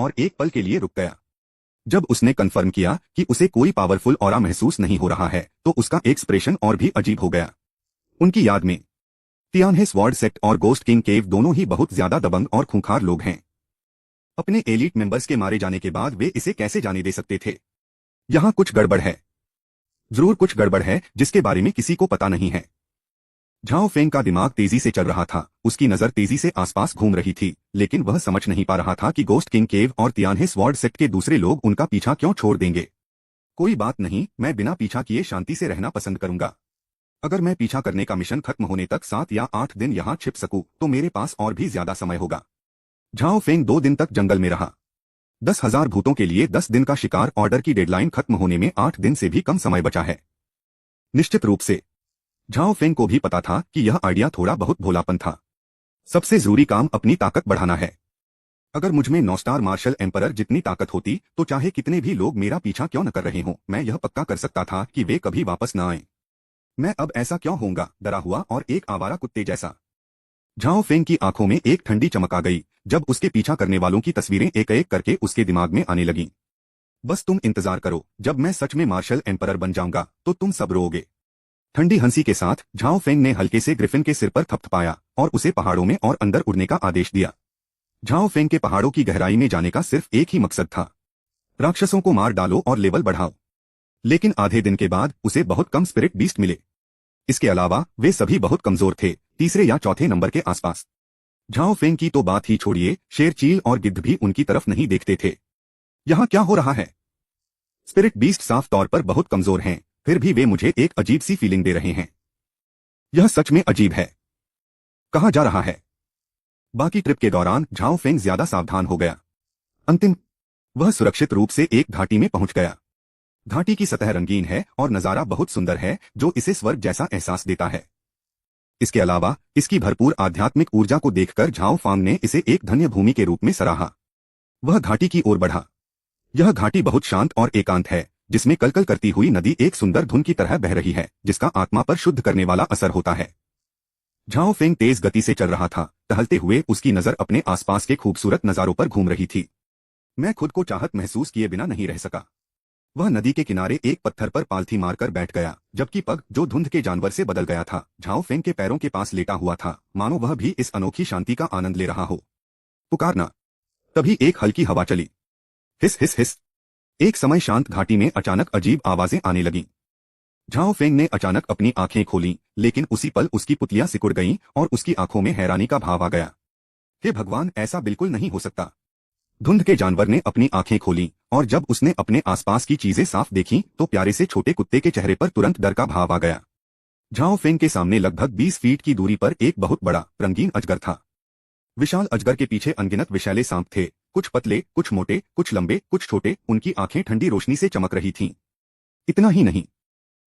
और एक पल के लिए रुक गया। जब उसने कन्फर्म किया कि उसे कोई पावरफुल ऑरा महसूस नहीं हो रहा है तो उसका एक्सप्रेशन और भी अजीब हो गया। उनकी याद में तियानहे स्वॉर्ड सेक्ट और गोस्ट किंग केव दोनों ही बहुत ज्यादा दबंग और खूंखार लोग हैं। अपने एलीट मेंबर्स के मारे जाने के बाद वे इसे कैसे जाने दे सकते थे? यहाँ कुछ गड़बड़ है, जरूर कुछ गड़बड़ है जिसके बारे में किसी को पता नहीं है। झाओ फेंग का दिमाग तेजी से चल रहा था, उसकी नजर तेजी से आसपास घूम रही थी, लेकिन वह समझ नहीं पा रहा था कि गोस्ट किंग केव और तियानहे स्वॉर्ड सेक्ट के दूसरे लोग उनका पीछा क्यों छोड़ देंगे। कोई बात नहीं, मैं बिना पीछा किए शांति से रहना पसंद करूंगा। अगर मैं पीछा करने का मिशन खत्म होने तक 7 या 8 दिन यहाँ छिप सकूं तो मेरे पास और भी ज्यादा समय होगा। झाओ फेंग 2 दिन तक जंगल में रहा। 10,000 भूतों के लिए 10 दिन का शिकार ऑर्डर की डेडलाइन खत्म होने में 8 दिन से भी कम समय बचा है। निश्चित रूप से झाओ फेंग को भी पता था कि यह आइडिया थोड़ा बहुत भोलापन था। सबसे जरूरी काम अपनी ताकत बढ़ाना है। अगर मुझमें 9 स्टार मार्शल एम्परर जितनी ताकत होती तो चाहे कितने भी लोग मेरा पीछा क्यों न कर रहे हों, मैं यह पक्का कर सकता था कि वे कभी वापस न आए। मैं अब ऐसा क्यों होऊंगा, डरा हुआ और एक आवारा कुत्ते जैसा। झाओ फेंग की आंखों में एक ठंडी चमक आ गई जब उसके पीछा करने वालों की तस्वीरें एक एक करके उसके दिमाग में आने लगीं। बस तुम इंतजार करो, जब मैं सच में मार्शल एम्परर बन जाऊंगा तो तुम सब रोओगे। ठंडी हंसी के साथ झाओ फेंग ने हल्के से ग्रिफिन के सिर पर थपथपाया और उसे पहाड़ों में और अंदर उड़ने का आदेश दिया। झाओ फेंग के पहाड़ों की गहराई में जाने का सिर्फ एक ही मकसद था, राक्षसों को मार डालो और लेवल बढ़ाओ। लेकिन आधे दिन के बाद उसे बहुत कम स्पिरिट बीस्ट मिले। इसके अलावा वे सभी बहुत कमजोर थे, तीसरे या चौथे नंबर के आसपास। झाओ फेंग की तो बात ही छोड़िए, शेर, चील और गिद्ध भी उनकी तरफ नहीं देखते थे। यहाँ क्या हो रहा है? स्पिरिट बीस्ट साफ तौर पर बहुत कमजोर हैं, फिर भी वे मुझे एक अजीब सी फीलिंग दे रहे हैं। यह सच में अजीब है। कहाँ जा रहा है? बाकी ट्रिप के दौरान झाओ फेंग ज्यादा सावधान हो गया। अंतिम वह सुरक्षित रूप से एक घाटी में पहुंच गया। घाटी की सतह रंगीन है और नजारा बहुत सुंदर है जो इसे स्वर्ग जैसा एहसास देता है। इसके अलावा इसकी भरपूर आध्यात्मिक ऊर्जा को देखकर झाओ फेंग ने इसे एक धन्य भूमि के रूप में सराहा। वह घाटी की ओर बढ़ा। यह घाटी बहुत शांत और एकांत है, जिसमें कलकल करती हुई नदी एक सुंदर धुन की तरह बह रही है जिसका आत्मा पर शुद्ध करने वाला असर होता है। झाओ फेंग तेज गति से चल रहा था, टहलते हुए उसकी नजर अपने आसपास के खूबसूरत नजारों पर घूम रही थी। मैं खुद को चाहत महसूस किए बिना नहीं रह सका। वह नदी के किनारे एक पत्थर पर पालथी मारकर बैठ गया, जबकि पग, जो धुंध के जानवर से बदल गया था, झाओ फेंग के पैरों के पास लेटा हुआ था, मानो वह भी इस अनोखी शांति का आनंद ले रहा हो। पुकारना। तभी एक हल्की हवा चली। हिस हिस हिस। एक समय शांत घाटी में अचानक अजीब आवाजें आने लगीं। झाओ फेंग ने अचानक अपनी आंखें खोलीं, लेकिन उसी पल उसकी पुतलियां सिकुड़ गईं और उसकी आंखों में हैरानी का भाव आ गया। हे भगवान, ऐसा बिल्कुल नहीं हो सकता। धुंध के जानवर ने अपनी आंखें खोलीं और जब उसने अपने आसपास की चीजें साफ देखीं तो प्यारे से छोटे कुत्ते के चेहरे पर तुरंत डर का भाव आ गया। झाओ फेंग के सामने लगभग 20 फीट की दूरी पर एक बहुत बड़ा रंगीन अजगर था। विशाल अजगर के पीछे अनगिनत विषैले सांप थे, कुछ पतले, कुछ मोटे, कुछ लंबे, कुछ छोटे। उनकी आंखें ठंडी रोशनी से चमक रही थीं। इतना ही नहीं,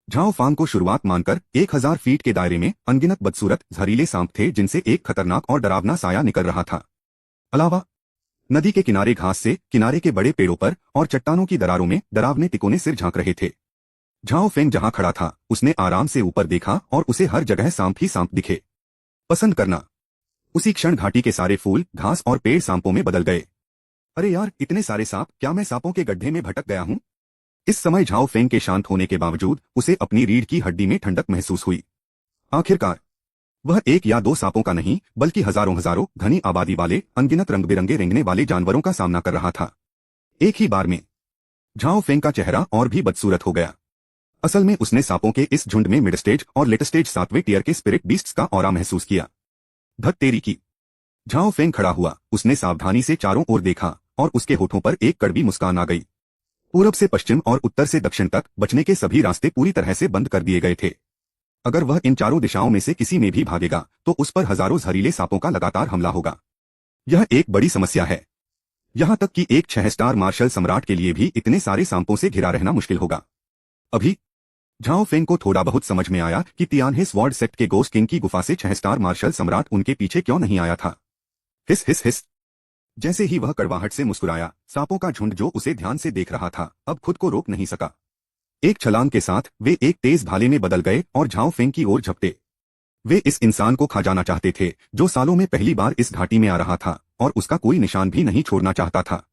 झाओ फेंग को शुरुआत मानकर 1000 फीट के दायरे में अनगिनत बदसूरत जहरीले सांप थे जिनसे एक खतरनाक और डरावना साया निकल रहा था। अलावा नदी के किनारे घास से, किनारे के बड़े पेड़ों पर और चट्टानों की दरारों में डरावने तिकोने सिर झांक रहे थे। झाओ फेंग जहां खड़ा था उसने आराम से ऊपर देखा और उसे हर जगह सांप ही सांप दिखे। पसंद करना। उसी क्षण घाटी के सारे फूल, घास और पेड़ सांपों में बदल गए। अरे यार, इतने सारे सांप, क्या मैं सांपों के गड्ढे में भटक गया हूं? इस समय झाओ फेंग के शांत होने के बावजूद उसे अपनी रीढ़ की हड्डी में ठंडक महसूस हुई। आखिरकार वह एक या दो सांपों का नहीं बल्कि हजारों हजारों घनी आबादी वाले अनगिनत रंग बिरंगे रेंगने वाले जानवरों का सामना कर रहा था। एक ही बार में झाओ फेंग का चेहरा और भी बदसूरत हो गया। असल में उसने सांपों के इस झुंड में मिड स्टेज और लेट स्टेज 7वें टियर के स्पिरिट बीस्ट्स का ऑरा महसूस किया। धत तेरी की। झाओ फेंग खड़ा हुआ, उसने सावधानी से चारों ओर देखा और उसके होठों पर एक कड़वी मुस्कान आ गई। पूरब से पश्चिम और उत्तर से दक्षिण तक बचने के सभी रास्ते पूरी तरह से बंद कर दिए गए थे। अगर वह इन चारों दिशाओं में से किसी में भी भागेगा तो उस पर हजारों जहरीले सांपों का लगातार हमला होगा। यह एक बड़ी समस्या है। यहां तक कि एक 6 स्टार मार्शल सम्राट के लिए भी इतने सारे सांपों से घिरा रहना मुश्किल होगा। अभी झाओ फेंग को थोड़ा बहुत समझ में आया कि तियानहे स्वॉर्ड सेक्ट के गोस्ट किंग की गुफा से 6 स्टार मार्शल सम्राट उनके पीछे क्यों नहीं आया था। हिस हिस हिस। जैसे ही वह कड़वाहट से मुस्कुराया, सांपों का झुंड जो उसे ध्यान से देख रहा था अब खुद को रोक नहीं सका। एक छलांग के साथ वे एक तेज भाले में बदल गए और झाओ फेंग की ओर झपटे। वे इस इंसान को खा जाना चाहते थे जो सालों में पहली बार इस घाटी में आ रहा था और उसका कोई निशान भी नहीं छोड़ना चाहता था।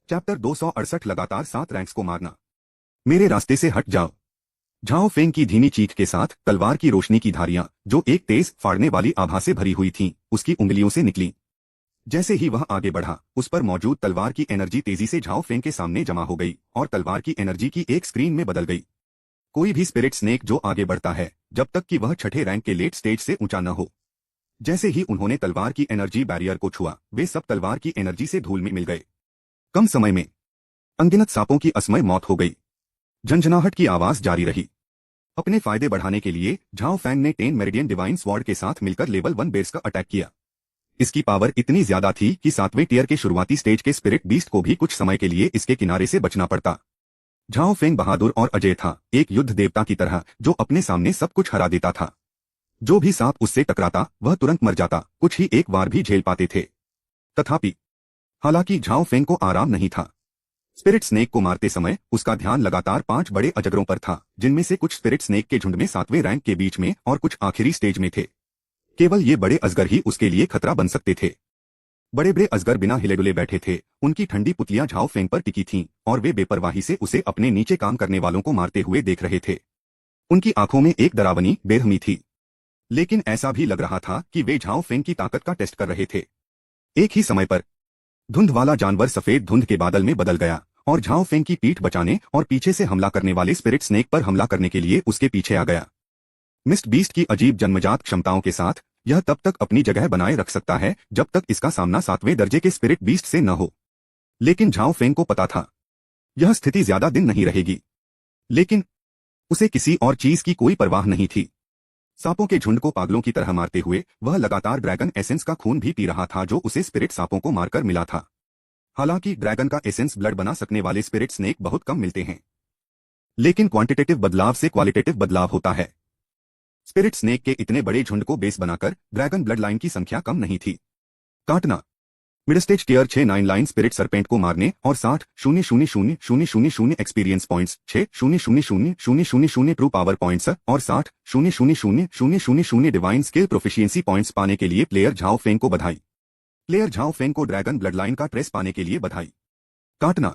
चैप्टर 268 लगातार 7 रैंक्स को मारना। मेरे रास्ते से हट जाओ। झाओ फेंग की धीमी चीख के साथ तलवार की रोशनी की धारियां, जो एक तेज फाड़ने वाली आभा से भरी हुई थीं, उसकी उंगलियों से निकली। जैसे ही वह आगे बढ़ा, उस पर मौजूद तलवार की एनर्जी तेजी से झाओ फेंग के सामने जमा हो गई और तलवार की एनर्जी की एक स्क्रीन में बदल गई। कोई भी स्पिरिट स्नेक जो आगे बढ़ता है, जब तक कि वह छठे रैंक के लेट स्टेज से ऊंचा न हो। जैसे ही उन्होंने तलवार की एनर्जी बैरियर को छुआ, वे सब तलवार की एनर्जी से धूल में मिल गए। कम समय में अनगिनत सांपों की असमय मौत हो गई। झंझनाहट की आवाज जारी रही। अपने फायदे बढ़ाने के लिए झाओ फैंग ने 10 मेरिडियन डिवाइन स्वॉर्ड के साथ मिलकर लेवल 1 बेस का अटैक किया। इसकी पावर इतनी ज्यादा थी कि 7वें टियर के शुरुआती स्टेज के स्पिरिट बीस्ट को भी कुछ समय के लिए इसके किनारे से बचना पड़ता। झाओ फेंग बहादुर और अजय था, एक युद्ध देवता की तरह जो अपने सामने सब कुछ हरा देता था। जो भी सांप उससे टकराता वह तुरंत मर जाता, कुछ ही एक बार भी झेल पाते थे। तथापि हालांकि झाओ फेंग को आराम नहीं था। स्पिरिट स्नेक को मारते समय उसका ध्यान लगातार 5 बड़े अजगरों पर था, जिनमें से कुछ स्पिरिट स्नेक के झुंड में 7वें रैंक के बीच में और कुछ आखिरी स्टेज में थे। केवल ये बड़े अजगर ही उसके लिए खतरा बन सकते थे। बड़े बड़े अजगर बिना हिलेडुले बैठे थे, उनकी ठंडी पुतलियां झाओ फेंग पर टिकी थीं और वे बेपरवाही से उसे अपने नीचे काम करने वालों को मारते हुए देख रहे थे। उनकी आंखों में एक डरावनी बेरहमी थी, लेकिन ऐसा भी लग रहा था कि वे झाओ फेंग की ताकत का टेस्ट कर रहे थे। एक ही समय पर धुंध वाला जानवर सफेद धुंध के बादल में बदल गया और झाओ फेंग की पीठ बचाने और पीछे से हमला करने वाले स्पिरिट स्नेक पर हमला करने के लिए उसके पीछे आ गया। मिस्ट बीस्ट की अजीब जन्मजात क्षमताओं के साथ यह तब तक अपनी जगह बनाए रख सकता है जब तक इसका सामना 7वें दर्जे के स्पिरिट बीस्ट से न हो। लेकिन झाओ फेंग को पता था यह स्थिति ज्यादा दिन नहीं रहेगी। लेकिन उसे किसी और चीज की कोई परवाह नहीं थी। सांपों के झुंड को पागलों की तरह मारते हुए वह लगातार ड्रैगन एसेंस का खून भी पी रहा था, जो उसे स्पिरिट सांपों को मारकर मिला था। हालांकि ड्रैगन का एसेंस ब्लड बना सकने वाले स्पिरिट स्नेक बहुत कम मिलते हैं, लेकिन क्वांटिटेटिव बदलाव से क्वालिटेटिव बदलाव होता है। स्पिरिट स्नेक के इतने बड़े झुंड को बेस बनाकर ड्रैगन ब्लड लाइन की संख्या कम नहीं थी। काटना mid stage tier 6 9 line spirit serpent को मारने और 60,000,000 experience points, 60,000,000 true power points और 60,000,000 डिवाइन स्किल प्रोफिशिएंसी पॉइंट्स पाने के लिए प्लेयर झाओ फेंग को बधाई। प्लेयर झाओ फेंग को ड्रैगन ब्लड लाइन का ट्रेस पाने के लिए बधाई। काटना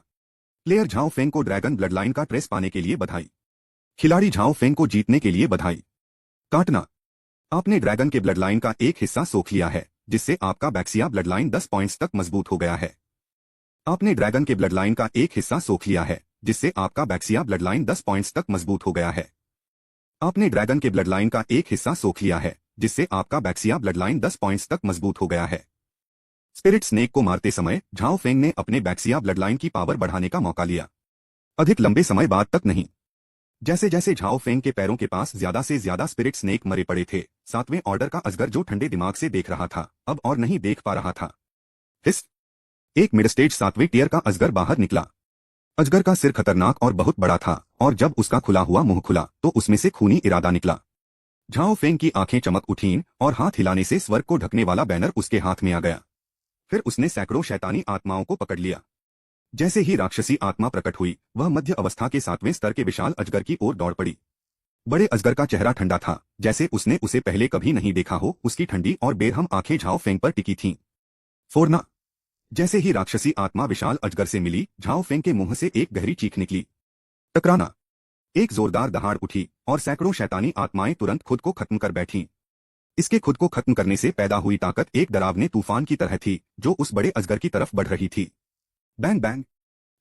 प्लेयर झाओ फेंग को ड्रैगन ब्लड लाइन का ट्रेस पाने के लिए बधाई। खिलाड़ी झाओ फेंग को जीतने के लिए बधाई। काटना आपने ड्रैगन के ब्लड लाइन का एक हिस्सा सोख लिया है, जिससे आपका बैक्सिया ब्लड लाइन 10 पॉइंट्स तक मजबूत हो गया है। आपने ड्रैगन के ब्लड लाइन का एक हिस्सा सोख लिया है, जिससे आपका बैक्सिया ब्लड लाइन 10 पॉइंट्स तक मजबूत हो गया है। आपने ड्रैगन के ब्लड लाइन का एक हिस्सा सोख लिया है, जिससे आपका बैक्सिया ब्लड लाइन 10 पॉइंट्स तक मजबूत हो गया है। स्पिरिट स्नेक को मारते समय झाओ फेंग ने अपने बैक्सिया ब्लड लाइन की पावर बढ़ाने का मौका लिया। अधिक लंबे समय बाद तक नहीं। जैसे जैसे झाओ फेंग के पैरों के पास ज्यादा से ज्यादा स्पिरिट स्नेक मरे पड़े थे, 7वें ऑर्डर का अजगर जो ठंडे दिमाग से देख रहा था, अब और नहीं देख पा रहा था। हिस एक मिड स्टेज 7वें टियर का अजगर बाहर निकला। अजगर का सिर खतरनाक और बहुत बड़ा था और जब उसका खुला हुआ मुंह खुला तो उसमें से खूनी इरादा निकला। झाओ फेंग की आंखें चमक उठीं और हाथ हिलाने से स्वर्ग को ढकने वाला बैनर उसके हाथ में आ गया। फिर उसने सैकड़ों शैतानी आत्माओं को पकड़ लिया। जैसे ही राक्षसी आत्मा प्रकट हुई, वह मध्य अवस्था के 7वें स्तर के विशाल अजगर की ओर दौड़ पड़ी। बड़े अजगर का चेहरा ठंडा था, जैसे उसने उसे पहले कभी नहीं देखा हो। उसकी ठंडी और बेरहम आंखें झाओ फेंग पर टिकी थीं। फोड़ना जैसे ही राक्षसी आत्मा विशाल अजगर से मिली, झाओ फेंग के मुंह से एक गहरी चीख निकली। टकराना एक जोरदार दहाड़ उठी और सैकड़ों शैतानी आत्माएं तुरंत खुद को खत्म कर बैठीं। इसके खुद को खत्म करने से पैदा हुई ताकत एक डरावने तूफान की तरह थी, जो उस बड़े अजगर की तरफ बढ़ रही थी। बैंग बैंग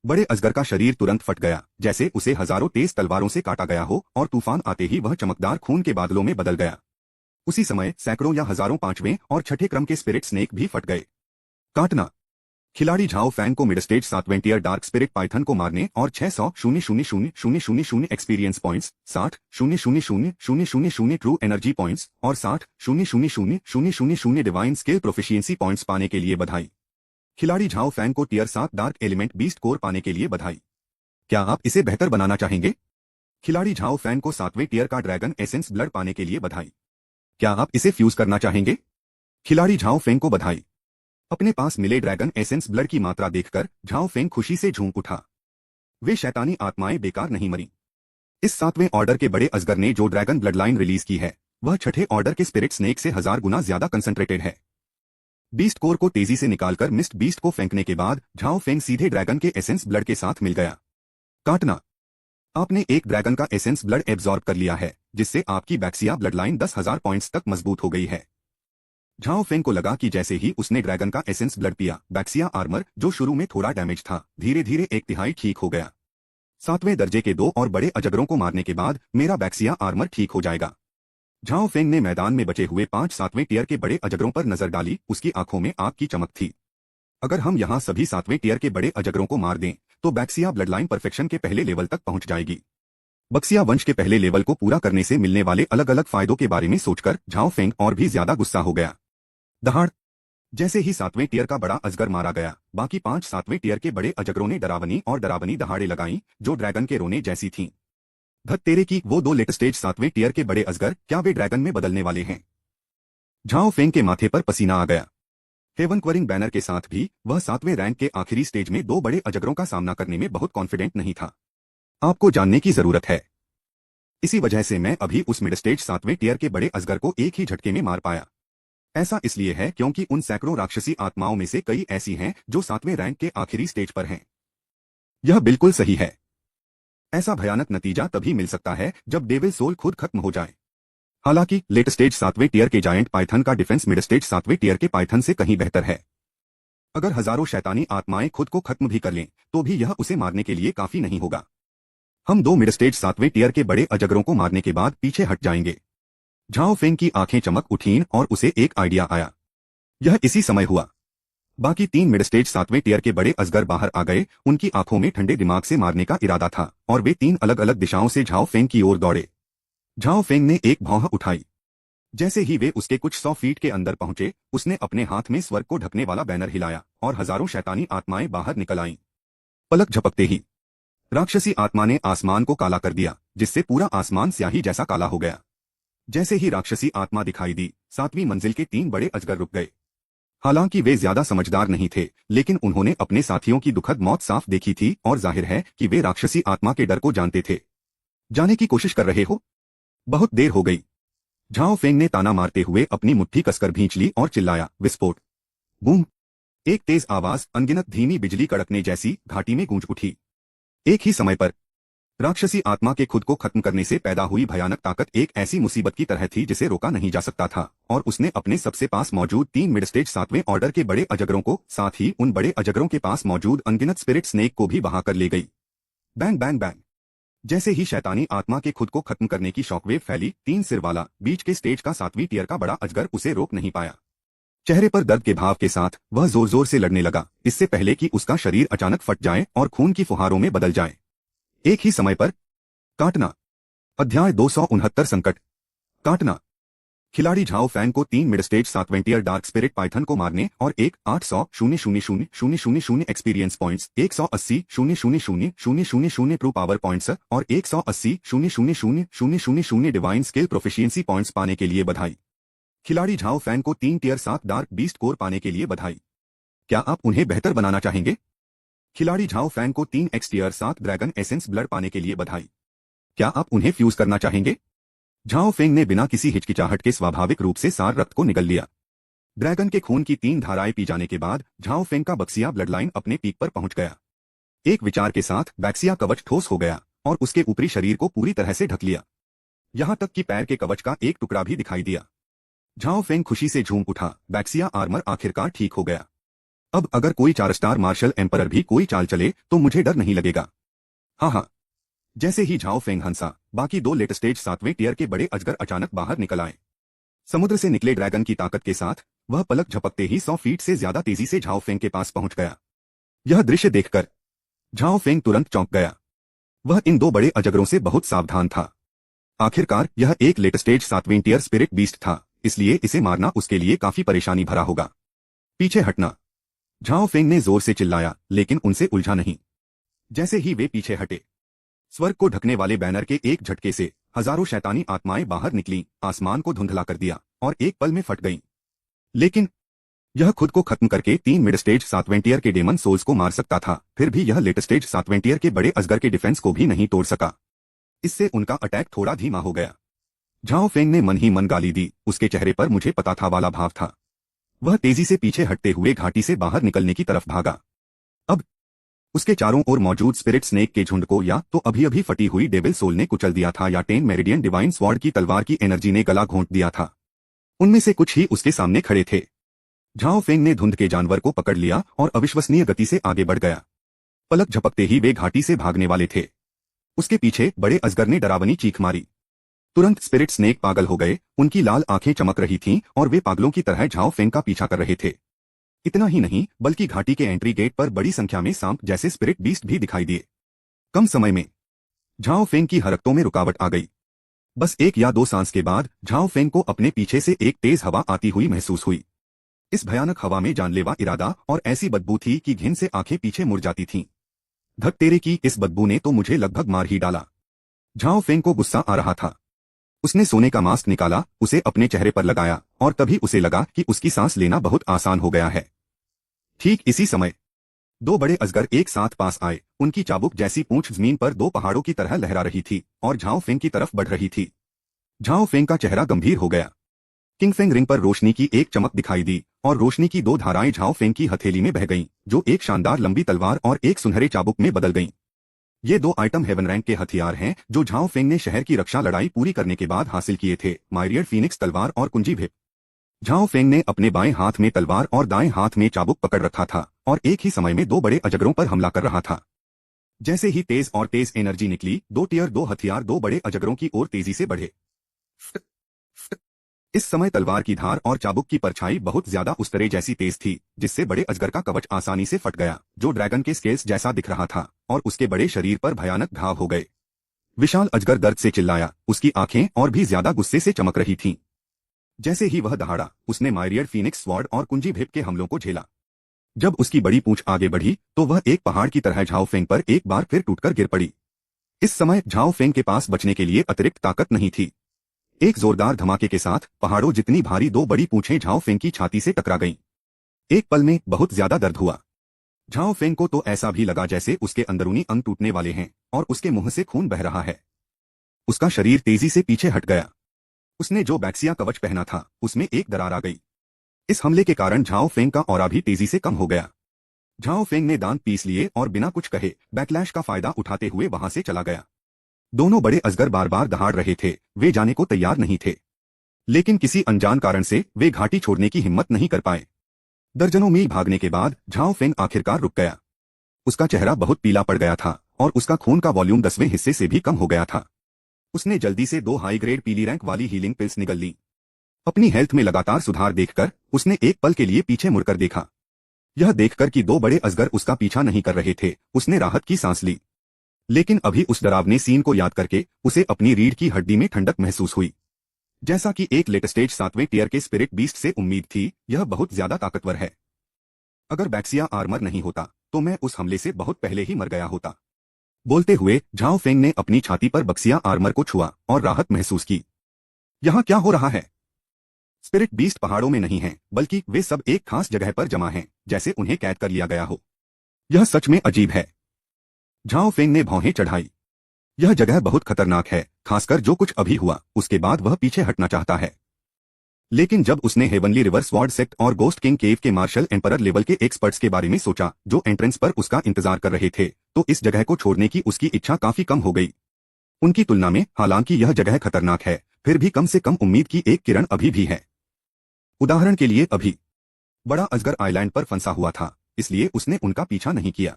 बड़े अजगर का शरीर तुरंत फट गया, जैसे उसे हजारों तेज तलवारों से काटा गया हो, और तूफान आते ही वह चमकदार खून के बादलों में बदल गया। उसी समय सैकड़ों या हजारों 5वें और 6ठे क्रम के स्पिरिट स्नेक भी फट गए। काटना खिलाड़ी झाओ फैंग को मिड स्टेज 7वें टियर डार्क स्पिरिट पाइथन को मारने और 600,000,000 experience points, 60,000,000 true energy points और 60,000,000 डिवाइन स्किल प्रोफिशिएंसी पॉइंट्स पाने के लिए बधाई। खिलाड़ी झाओ फैंग को tier 7 dark element beast core पाने के लिए बधाई। क्या आप इसे बेहतर बनाना चाहेंगे? खिलाड़ी झाओ फैंग को 7वें टियर का ड्रैगन एसेंस ब्लड पाने के लिए बधाई। क्या आप इसे फ्यूज करना चाहेंगे? खिलाड़ी झाओ फेंग को बधाई। अपने पास मिले ड्रैगन एसेंस ब्लड की मात्रा देखकर झाओ फेंग खुशी से झूम उठा। वे शैतानी आत्माएं बेकार नहीं मरी। इस 7वें ऑर्डर के बड़े अजगर ने जो ड्रैगन ब्लड लाइन रिलीज की है, वह 6ठे ऑर्डर के स्पिरिट स्नेक से 1000 गुना ज्यादा कंसंट्रेटेड है। बीस्ट कोर को तेजी से निकालकर मिस्ट बीस्ट को फेंकने के बाद झाओ फेंग सीधे ड्रैगन के एसेंस ब्लड के साथ मिल गया। काटना। आपने एक ड्रैगन का एसेंस ब्लड एब्जॉर्ब कर लिया है, जिससे आपकी बैक्सिया ब्लड लाइन 10,000 पॉइंट्स तक मजबूत हो गई है। झाओ फेंग को लगा कि जैसे ही उसने ड्रैगन का एसेंस ब्लड पिया, बैक्सिया आर्मर जो शुरू में थोड़ा डैमेज था, धीरे धीरे 1/3 ठीक हो गया। 7वें दर्जे के 2 और बड़े अजगरों को मारने के बाद मेरा बैक्सिया आर्मर ठीक हो जाएगा। झाओ फेंग ने मैदान में बचे हुए 5 7वें टियर के बड़े अजगरों पर नजर डाली। उसकी आंखों में आग की चमक थी। अगर हम यहाँ सभी 7वें टियर के बड़े अजगरों को मार दें तो बैक्सिया ब्लड लाइन परफेक्शन के पहले लेवल तक पहुंच जाएगी। बक्सिया वंश के पहले लेवल को पूरा करने से मिलने वाले अलग अलग फायदों के बारे में सोचकर झाओ फेंग और भी ज्यादा गुस्सा हो गया। दहाड़। जैसे ही 7वें टियर का बड़ा अजगर मारा गया, बाकी 5 7वें टियर के बड़े अजगरों ने डरावनी दहाड़े लगाईं, जो ड्रैगन के रोने जैसी थीं। धत तेरे की, वो 2 लेट स्टेज 7वें टियर के बड़े अजगर क्या वे ड्रैगन में बदलने वाले हैं? झाओ फेंग के माथे पर पसीना आ गया। हेवन क्वरिंग बैनर के साथ भी वह 7वें रैंक के आखिरी स्टेज में 2 बड़े अजगरों का सामना करने में बहुत कॉन्फिडेंट नहीं था। आपको जानने की जरूरत है। इसी वजह से मैं अभी उस मिड स्टेज 7वें टियर के बड़े अजगर को एक ही झटके में मार पाया। ऐसा इसलिए है क्योंकि उन सैकड़ों राक्षसी आत्माओं में से कई ऐसी हैं जो 7वें रैंक के आखिरी स्टेज पर हैं। यह बिल्कुल सही है। ऐसा भयानक नतीजा तभी मिल सकता है जब डेविल सोल खुद खत्म हो जाए। हालांकि लेट स्टेज 7वें टियर के जायंट पाइथन का डिफेंस मिड स्टेज 7वें टियर के पाइथन से कहीं बेहतर है। अगर हजारों शैतानी आत्माएं खुद को खत्म भी कर लें तो भी यह उसे मारने के लिए काफी नहीं होगा। हम 2 मिड स्टेज 7वें टियर के बड़े अजगरों को मारने के बाद पीछे हट जाएंगे। झाओ फेंग की आंखें चमक उठीं और उसे एक आइडिया आया। यह इसी समय हुआ। बाकी 3 मिड स्टेज 7वें टियर के बड़े अजगर बाहर आ गए। उनकी आंखों में ठंडे दिमाग से मारने का इरादा था और वे 3 अलग अलग दिशाओं से झाओ फेंग की ओर दौड़े। झाओ फेंग ने एक भौं उठाई। जैसे ही वे उसके कुछ 100 फीट के अंदर पहुंचे, उसने अपने हाथ में स्वर्ग को ढकने वाला बैनर हिलाया और हजारों शैतानी आत्माएं बाहर निकल आईं। पलक झपकते ही राक्षसी आत्मा ने आसमान को काला कर दिया, जिससे पूरा आसमान स्याही जैसा काला हो गया। जैसे ही राक्षसी आत्मा दिखाई दी, 7वीं मंजिल के 3 बड़े अजगर रुक गए। हालांकि वे ज्यादा समझदार नहीं थे, लेकिन उन्होंने अपने साथियों की दुखद मौत साफ देखी थी और जाहिर है कि वे राक्षसी आत्मा के डर को जानते थे। जाने की कोशिश कर रहे हो? बहुत देर हो गई। झाओ फेंग ने ताना मारते हुए अपनी मुट्ठी कसकर भींच ली और चिल्लाया, विस्फोट! बूम! एक तेज आवाज अनगिनत धीमी बिजली कड़कने जैसी घाटी में गूंज उठी। एक ही समय पर राक्षसी आत्मा के खुद को खत्म करने से पैदा हुई भयानक ताकत एक ऐसी मुसीबत की तरह थी जिसे रोका नहीं जा सकता था, और उसने अपने सबसे पास मौजूद 3 मिड स्टेज 7वें ऑर्डर के बड़े अजगरों को, साथ ही उन बड़े अजगरों के पास मौजूद अनगिनत स्पिरिट स्नेक को भी बहा कर ले गई। Bang bang bang! जैसे ही शैतानी आत्मा के खुद को खत्म करने की शॉकवेव फैली, 3 सिर वाला बीच के स्टेज का 7वीं टियर का बड़ा अजगर उसे रोक नहीं पाया। चेहरे पर दर्द के भाव के साथ वह जोर जोर से लड़ने लगा, इससे पहले कि उसका शरीर अचानक फट जाए और खून की फुहारों में बदल जाए। एक ही समय पर काटना। अध्याय 269 संकट। काटना। खिलाड़ी झाओ फैंग को 3 मिड स्टेज 7वें टियर डार्क स्पिरिट पाइथन को मारने और 1-800-000-000 experience points, 180-000-000 true power points और 180-000-000 डिवाइन स्किल प्रोफिशिएंसी पॉइंट्स पाने के लिए बधाई। खिलाड़ी झाओ फैंग को 3 टियर 7 डार्क बीस्ट कोर पाने के लिए बधाई। क्या आप उन्हें बेहतर बनाना चाहेंगे? खिलाड़ी झाओ फैंग को 3x tier 7 dragon essence blood पाने के लिए बधाई। क्या आप उन्हें फ्यूज करना चाहेंगे? झाओ फेंग ने बिना किसी हिचकिचाहट के स्वाभाविक रूप से सार रक्त को निगल लिया। ड्रैगन के खून की 3 धाराएं पी जाने के बाद झाओ फेंग का बक्सिया ब्लड लाइन अपने पीक पर पहुंच गया। एक विचार के साथ बैक्सिया कवच ठोस हो गया और उसके ऊपरी शरीर को पूरी तरह से ढक लिया। यहां तक कि पैर के कवच का एक टुकड़ा भी दिखाई दिया। झाओ फेंग खुशी से झूम उठा, बैक्सिया आर्मर आखिरकार ठीक हो गया। अब अगर कोई 4 स्टार मार्शल एम्परर भी कोई चाल चले तो मुझे डर नहीं लगेगा। हाँ। जैसे ही झाओ फेंग हंसा, बाकी 2 लेट स्टेज 7वें टियर के बड़े अजगर अचानक बाहर निकल आए। समुद्र से निकले ड्रैगन की ताकत के साथ वह पलक झपकते ही 100 फीट से ज्यादा तेजी से झाओ फेंग के पास पहुंच गया। यह दृश्य देखकर झाओ फेंग तुरंत चौंक गया। वह इन 2 बड़े अजगरों से बहुत सावधान था। आखिरकार यह एक लेट स्टेज 7वें टियर स्पिरिट बीस्ट था, इसलिए इसे मारना उसके लिए काफी परेशानी भरा होगा। पीछे हटना! झाओ फेंग ने जोर से चिल्लाया, लेकिन उनसे उलझा नहीं। जैसे ही वे पीछे हटे, स्वर्ग को ढकने वाले बैनर के एक झटके से हजारों शैतानी आत्माएं बाहर निकलीं, आसमान को धुंधला कर दिया और एक पल में फट गईं। लेकिन यह खुद को खत्म करके 3 मिड स्टेज 7वें टियर के डेमन सोल्स को मार सकता था, फिर भी यह लेट स्टेज 7वें टियर के बड़े अजगर के डिफेंस को भी नहीं तोड़ सका। इससे उनका अटैक थोड़ा धीमा हो गया। झाओ फेंग ने मन ही मन गाली दी, उसके चेहरे पर मुझे पता था वाला भाव था। वह तेजी से पीछे हटते हुए घाटी से बाहर निकलने की तरफ भागा। अब उसके चारों ओर मौजूद स्पिरिट स्नेक के झुंड को या तो अभी अभी फटी हुई डेविल सोल ने कुचल दिया था या 10 मेरिडियन डिवाइन स्वॉर्ड की तलवार की एनर्जी ने गला घोंट दिया था। उनमें से कुछ ही उसके सामने खड़े थे। झाओ फेंग ने धुंध के जानवर को पकड़ लिया और अविश्वसनीय गति से आगे बढ़ गया। पलक झपकते ही वे घाटी से भागने वाले थे। उसके पीछे बड़े अजगर ने डरावनी चीख मारी। तुरंत स्पिरिट स्नेक पागल हो गए, उनकी लाल आंखें चमक रही थीं और वे पागलों की तरह झाओ फेंग का पीछा कर रहे थे। इतना ही नहीं बल्कि घाटी के एंट्री गेट पर बड़ी संख्या में सांप जैसे स्पिरिट बीस्ट भी दिखाई दिए। कम समय में झाओ फेंग की हरकतों में रुकावट आ गई। बस 1 या 2 सांस के बाद झाओ फेंग को अपने पीछे से एक तेज हवा आती हुई महसूस हुई। इस भयानक हवा में जानलेवा इरादा और ऐसी बदबू थी कि घिन से आंखें पीछे मुड़ जाती थीं। धक तेरे की, इस बदबू ने तो मुझे लगभग मार ही डाला। झाओ फेंग को गुस्सा आ रहा था। उसने सोने का मास्क निकाला, उसे अपने चेहरे पर लगाया और तभी उसे लगा कि उसकी सांस लेना बहुत आसान हो गया है। ठीक इसी समय 2 बड़े अजगर एक साथ पास आए। उनकी चाबुक जैसी पूंछ जमीन पर 2 पहाड़ों की तरह लहरा रही थी और झाओ फेंग की तरफ बढ़ रही थी। झाओ फेंग का चेहरा गंभीर हो गया। किंगफेंग रिंग पर रोशनी की एक चमक दिखाई दी और रोशनी की 2 धाराएं झाओ फेंग की हथेली में बह गईं, जो एक शानदार लंबी तलवार और एक सुनहरे चाबुक में बदल गईं। ये 2 आइटम हेवन रैंक के हथियार हैं जो झाओ फेंग ने शहर की रक्षा लड़ाई पूरी करने के बाद हासिल किए थे, मायरियड फीनिक्स तलवार और कुंजी भिप। झाओ फेंग ने अपने बाएं हाथ में तलवार और दाएं हाथ में चाबुक पकड़ रखा था और एक ही समय में 2 बड़े अजगरों पर हमला कर रहा था। जैसे ही तेज एनर्जी निकली, 2 टियर 2 हथियार 2 बड़े अजगरों की ओर तेजी से बढ़े। इस समय तलवार की धार और चाबुक की परछाई बहुत ज्यादा उस्तरे जैसी तेज थी, जिससे बड़े अजगर का कवच आसानी से फट गया, जो ड्रैगन के स्केल्स जैसा दिख रहा था, और उसके बड़े शरीर पर भयानक घाव हो गए। विशाल अजगर दर्द से चिल्लाया, उसकी आंखें और भी ज्यादा गुस्से से चमक रही थीं। जैसे ही वह दहाड़ा, उसने मायरियड फीनिक्स स्वॉर्ड और कुंजी भिप के हमलों को झेला। जब उसकी बड़ी पूंछ आगे बढ़ी तो वह एक पहाड़ की तरह झाओ फेंग पर एक बार फिर टूटकर गिर पड़ी। इस समय झाओ फेंग के पास बचने के लिए अतिरिक्त ताकत नहीं थी। एक जोरदार धमाके के साथ पहाड़ों जितनी भारी 2 बड़ी पूंछें झाओ फेंग की छाती से टकरा गईं। एक पल में बहुत ज्यादा दर्द हुआ। झाओ फेंग को तो ऐसा भी लगा जैसे उसके अंदरूनी अंग टूटने वाले हैं और उसके मुंह से खून बह रहा है। उसका शरीर तेजी से पीछे हट गया। उसने जो बैक्सिया कवच पहना था उसमें एक दरार आ गई। इस हमले के कारण झाओ फेंग का ऑरा भी तेजी से कम हो गया। झाओ फेंग ने दांत पीस लिए और बिना कुछ कहे बैकलैश का फायदा उठाते हुए वहां से चला गया। दोनों बड़े अजगर बार बार दहाड़ रहे थे, वे जाने को तैयार नहीं थे, लेकिन किसी अनजान कारण से वे घाटी छोड़ने की हिम्मत नहीं कर पाए। दर्जनों मील भागने के बाद झाओ फेंग आखिरकार रुक गया। उसका चेहरा बहुत पीला पड़ गया था और उसका खून का वॉल्यूम 10वें हिस्से से भी कम हो गया था। उसने जल्दी से 2 हाई ग्रेड पीली रैंक वाली हीलिंग पिल्स निगल ली। अपनी हेल्थ में लगातार सुधार देखकर उसने एक पल के लिए पीछे मुड़कर देखा। यह देखकर कि 2 बड़े अजगर उसका पीछा नहीं कर रहे थे, उसने राहत की सांस ली। लेकिन अभी उस डरावने सीन को याद करके उसे अपनी रीढ़ की हड्डी में ठंडक महसूस हुई। जैसा कि एक लेट स्टेज 7वें टियर के स्पिरिट बीस्ट से उम्मीद थी, यह बहुत ज्यादा ताकतवर है। अगर बैक्सिया आर्मर नहीं होता तो मैं उस हमले से बहुत पहले ही मर गया होता। बोलते हुए झाओ फेंग ने अपनी छाती पर बक्सिया आर्मर को छुआ और राहत महसूस की। यहाँ क्या हो रहा है? स्पिरिट बीस्ट पहाड़ों में नहीं हैं, बल्कि वे सब एक खास जगह पर जमा हैं, जैसे उन्हें कैद कर लिया गया हो। यह सच में अजीब है। झाओ फेंग ने भौहें चढ़ाई। यह जगह बहुत खतरनाक है, खासकर जो कुछ अभी हुआ उसके बाद वह पीछे हटना चाहता है। लेकिन जब उसने हेवनली रिवर स्वॉर्ड सेक्ट और गोस्ट किंग केव के मार्शल एम्परर लेवल के एक्सपर्ट्स के बारे में सोचा जो एंट्रेंस पर उसका इंतजार कर रहे थे, तो इस जगह को छोड़ने की उसकी इच्छा काफी कम हो गई। उनकी तुलना में हालांकि यह जगह खतरनाक है, फिर भी कम से कम उम्मीद की एक किरण अभी भी है। उदाहरण के लिए अभी बड़ा अजगर आइलैंड पर फंसा हुआ था, इसलिए उसने उनका पीछा नहीं किया,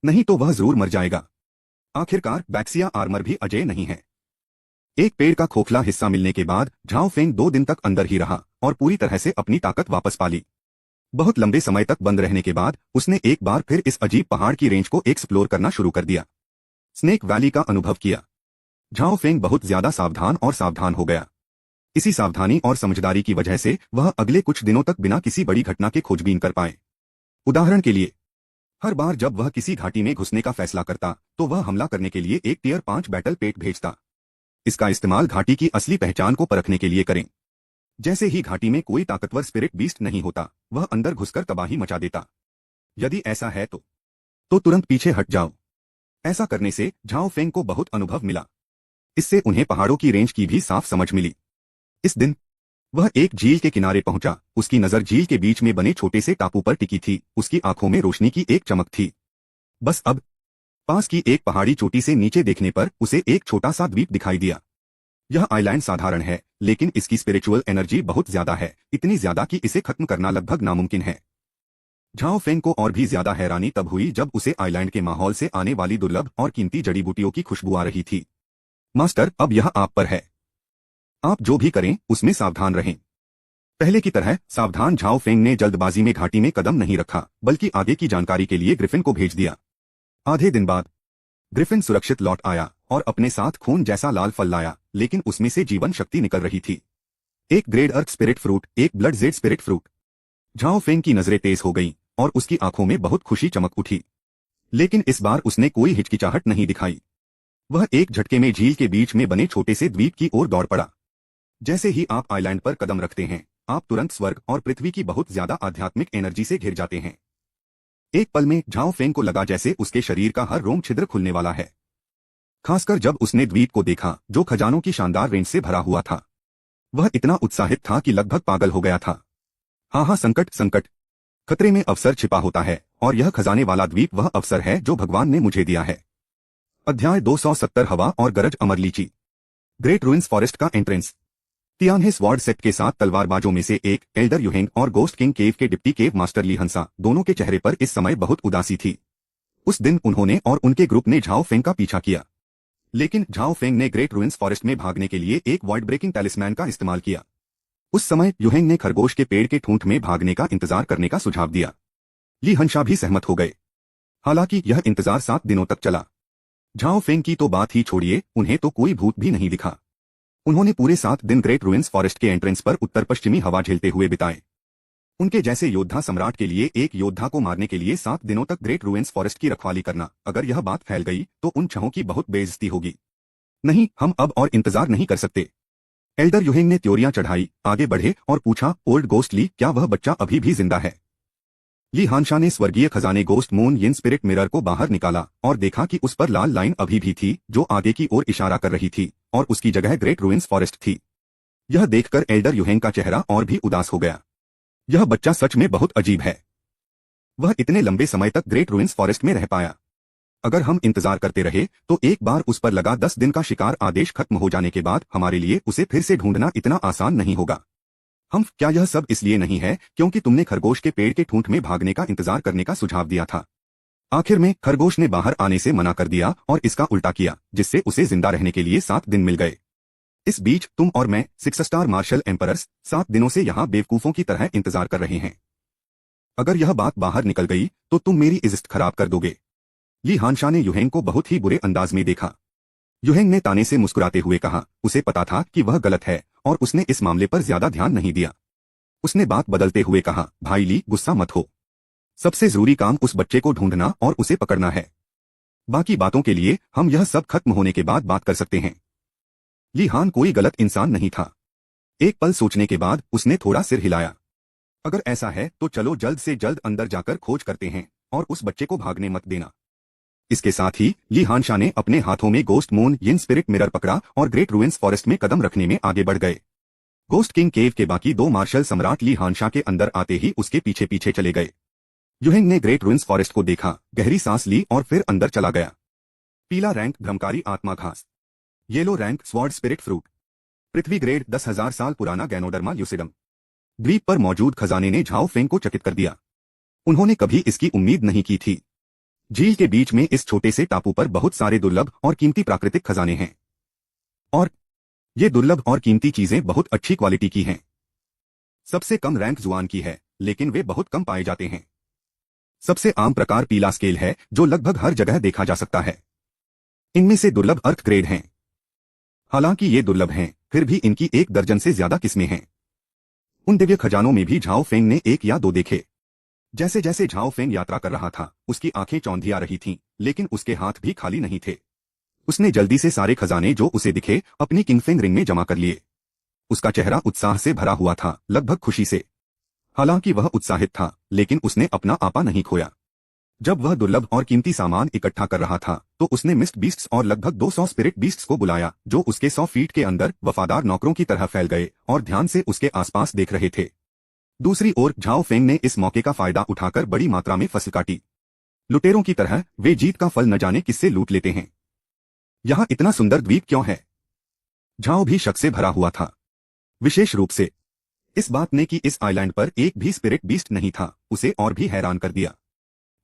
नहीं तो वह जरूर मर जाएगा। आखिरकार बैक्सिया आर्मर भी अजेय नहीं है। एक पेड़ का खोखला हिस्सा मिलने के बाद झाओ फेंग 2 दिन तक अंदर ही रहा और पूरी तरह से अपनी ताकत वापस पा ली। बहुत लंबे समय तक बंद रहने के बाद उसने एक बार फिर इस अजीब पहाड़ की रेंज को एक्सप्लोर करना शुरू कर दिया। स्नेक वैली का अनुभव किया। झाओ फेंग बहुत ज्यादा सावधान हो गया। इसी सावधानी और समझदारी की वजह से वह अगले कुछ दिनों तक बिना किसी बड़ी घटना के खोजबीन कर पाए। उदाहरण के लिए, हर बार जब वह किसी घाटी में घुसने का फैसला करता तो वह हमला करने के लिए एक टियर 5 बैटल पेट भेजता। इसका इस्तेमाल घाटी की असली पहचान को परखने के लिए करें। जैसे ही घाटी में कोई ताकतवर स्पिरिट बीस्ट नहीं होता, वह अंदर घुसकर तबाही मचा देता। यदि ऐसा है तो तुरंत पीछे हट जाओ। ऐसा करने से झाओ फेंग को बहुत अनुभव मिला। इससे उन्हें पहाड़ों की रेंज की भी साफ समझ मिली। इस दिन वह एक झील के किनारे पहुंचा। उसकी नजर झील के बीच में बने छोटे से टापू पर टिकी थी। उसकी आंखों में रोशनी की एक चमक थी। बस अब पास की एक पहाड़ी चोटी से नीचे देखने पर उसे एक छोटा सा द्वीप दिखाई दिया। यह आइलैंड साधारण है, लेकिन इसकी स्पिरिचुअल एनर्जी बहुत ज्यादा है, इतनी ज्यादा कि इसे खत्म करना लगभग नामुमकिन है। झाओ फेंग को और भी ज्यादा हैरानी तब हुई जब उसे आइलैंड के माहौल से आने वाली दुर्लभ और कीमती जड़ी बूटियों की खुशबू आ रही थी। मास्टर, अब यह आप पर है। आप जो भी करें उसमें सावधान रहें। पहले की तरह सावधान झाओ फेंग ने जल्दबाजी में घाटी में कदम नहीं रखा, बल्कि आगे की जानकारी के लिए ग्रिफिन को भेज दिया। आधे दिन बाद ग्रिफिन सुरक्षित लौट आया और अपने साथ खून जैसा लाल फल लाया, लेकिन उसमें से जीवन शक्ति निकल रही थी। एक ग्रेड अर्क स्पिरिट फ्रूट, एक blood Z spirit fruit. Zhao Feng की नजरें तेज हो गईं और उसकी आंखों में बहुत खुशी चमक उठी। लेकिन इस बार उसने कोई हिचकिचाहट नहीं दिखाई। वह एक झटके में झील के बीच में बने छोटे से द्वीप की ओर दौड़ पड़ा। जैसे ही आप आइलैंड पर कदम रखते हैं, आप तुरंत स्वर्ग और पृथ्वी की बहुत ज्यादा आध्यात्मिक एनर्जी से घिर जाते हैं। एक पल में झाओ फेंग को लगा जैसे उसके शरीर का हर रोम छिद्र खुलने वाला है। खासकर जब उसने द्वीप को देखा, जो खजानों की शानदार रेंज से भरा हुआ था। वह इतना उत्साहित था कि लगभग पागल हो गया था। हाँ, संकट संकट, खतरे में अवसर छिपा होता है, और यह खजाने वाला द्वीप वह अवसर है जो भगवान ने मुझे दिया है। अध्याय 270 हवा और गरज अमर लीची। ग्रेट रुइंस फॉरेस्ट का एंट्रेंस। तियानहे स्वॉर्ड सेट के साथ तलवारबाजों में से एक एल्डर युहेंग और गोस्ट किंग केव के डिप्टी केव मास्टर ली हंसा दोनों के चेहरे पर इस समय बहुत उदासी थी। उस दिन उन्होंने और उनके ग्रुप ने झाओ फेंग का पीछा किया, लेकिन झाओ फेंग ने ग्रेट रुइंस फॉरेस्ट में भागने के लिए एक वॉइड ब्रेकिंग टैलिस्मैन का इस्तेमाल किया। उस समय युहेंग ने खरगोश के पेड़ के ठूंठ में भागने का इंतजार करने का सुझाव दिया। ली हंशा भी सहमत हो गए। हालांकि यह इंतजार 7 दिनों तक चला। झाओ फेंग की तो बात ही छोड़िए, उन्हें तो कोई भूत भी नहीं दिखा। उन्होंने पूरे 7 दिन ग्रेट रुइंस फॉरेस्ट के एंट्रेंस पर उत्तर पश्चिमी हवा झेलते हुए बिताए। उनके जैसे योद्धा सम्राट के लिए एक योद्धा को मारने के लिए 7 दिनों तक ग्रेट रुइंस फॉरेस्ट की रखवाली करना, अगर यह बात फैल गई तो उन छहों की बहुत बेइज्जती होगी। नहीं, हम अब और इंतजार नहीं कर सकते। एल्डर युहेंग ने त्योरियां चढ़ाई, आगे बढ़े और पूछा, ओल्ड गोस्ट ली, क्या वह बच्चा अभी भी जिंदा है? ली हानशा ने स्वर्गीय खजाने गोस्ट मून यिन स्पिरिट मिरर को बाहर निकाला और देखा कि उस पर लाल लाइन अभी भी थी, जो आगे की ओर इशारा कर रही थी, और उसकी जगह ग्रेट रुइंस फॉरेस्ट थी। यह देखकर एल्डर युहेंग का चेहरा और भी उदास हो गया। यह बच्चा सच में बहुत अजीब है। वह इतने लंबे समय तक ग्रेट रुइंस फॉरेस्ट में रह पाया। अगर हम इंतजार करते रहे तो एक बार उस पर लगा 10 दिन का शिकार आदेश खत्म हो जाने के बाद हमारे लिए उसे फिर से ढूंढना इतना आसान नहीं होगा। हम क्या यह सब इसलिए नहीं है क्योंकि तुमने खरगोश के पेड़ के ठूंठ में भागने का इंतजार करने का सुझाव दिया था? आखिर में खरगोश ने बाहर आने से मना कर दिया और इसका उल्टा किया, जिससे उसे जिंदा रहने के लिए 7 दिन मिल गए। इस बीच तुम और मैं 6 स्टार मार्शल एम्परर्स 7 दिनों से यहाँ बेवकूफों की तरह इंतजार कर रहे हैं। अगर यह बात बाहर निकल गई तो तुम मेरी इज्जत खराब कर दोगे। ली हानशा ने युहेंग को बहुत ही बुरे अंदाज में देखा। युहेंग ने ताने से मुस्कुराते हुए कहा, उसे पता था कि वह गलत है और उसने इस मामले पर ज्यादा ध्यान नहीं दिया। उसने बात बदलते हुए कहा, भाई ली, गुस्सा मत हो। सबसे जरूरी काम उस बच्चे को ढूंढना और उसे पकड़ना है। बाकी बातों के लिए हम यह सब खत्म होने के बाद बात कर सकते हैं। ली हान कोई गलत इंसान नहीं था। एक पल सोचने के बाद उसने थोड़ा सिर हिलाया। अगर ऐसा है तो चलो जल्द से जल्द अंदर जाकर खोज करते हैं और उस बच्चे को भागने मत देना। इसके साथ ही ली हानशा ने अपने हाथों में गोस्ट मून यिन स्पिरिट मिरर पकड़ा और ग्रेट रुइंस फॉरेस्ट में कदम रखने में आगे बढ़ गए। गोस्ट किंग केव के बाकी 2 मार्शल सम्राट ली हानशा के अंदर आते ही उसके पीछे पीछे चले गए। युहेंग ने ग्रेट रुइंस फॉरेस्ट को देखा, गहरी सांस ली और फिर अंदर चला गया। पीला रैंक भ्रमकारी आत्मा घास, yellow rank sword spirit fruit, पृथ्वी ग्रेड 10,000 साल पुराना गैनोडर्मा ल्यूसिडम। द्वीप पर मौजूद खजाने ने झाओ फेंग को चकित कर दिया। उन्होंने कभी इसकी उम्मीद नहीं की थी। झील के बीच में इस छोटे से टापू पर बहुत सारे दुर्लभ और कीमती प्राकृतिक खजाने हैं, और ये दुर्लभ और कीमती चीजें बहुत अच्छी क्वालिटी की हैं। सबसे कम रैंक जुआन की है, लेकिन वे बहुत कम पाए जाते हैं। सबसे आम प्रकार पीला स्केल है, जो लगभग हर जगह देखा जा सकता है। इनमें से दुर्लभ अर्क ग्रेड हैं। हालांकि ये दुर्लभ हैं, फिर भी इनकी 1 दर्जन से ज्यादा किस्में हैं। उन दिव्य खजानों में भी झाओ फेंग ने 1 या 2 देखे। जैसे जैसे झाओ फेंग यात्रा कर रहा था, उसकी आंखें चौंधिया रही थीं, लेकिन उसके हाथ भी खाली नहीं थे। उसने जल्दी से सारे खजाने जो उसे दिखे अपनी किंगफेंग रिंग में जमा कर लिए। उसका चेहरा उत्साह से भरा हुआ था, लगभग खुशी से। हालांकि वह उत्साहित था, लेकिन उसने अपना आपा नहीं खोया। जब वह दुर्लभ और कीमती सामान इकट्ठा कर रहा था तो उसने मिस्ट बीस्ट्स और लगभग 200 स्पिरिट बीस्ट्स को बुलाया, जो उसके 100 फीट के अंदर वफादार नौकरों की तरह फैल गए और ध्यान से उसके आसपास देख रहे थे। दूसरी ओर झाओ फेंग ने इस मौके का फायदा उठाकर बड़ी मात्रा में फसल काटी। लुटेरों की तरह वे जीत का फल न जाने किससे लूट लेते हैं। यहाँ इतना सुंदर द्वीप क्यों है? झाओ भी शक से भरा हुआ था, विशेष रूप से इस बात ने कि इस आइलैंड पर एक भी स्पिरिट बीस्ट नहीं था उसे और भी हैरान कर दिया।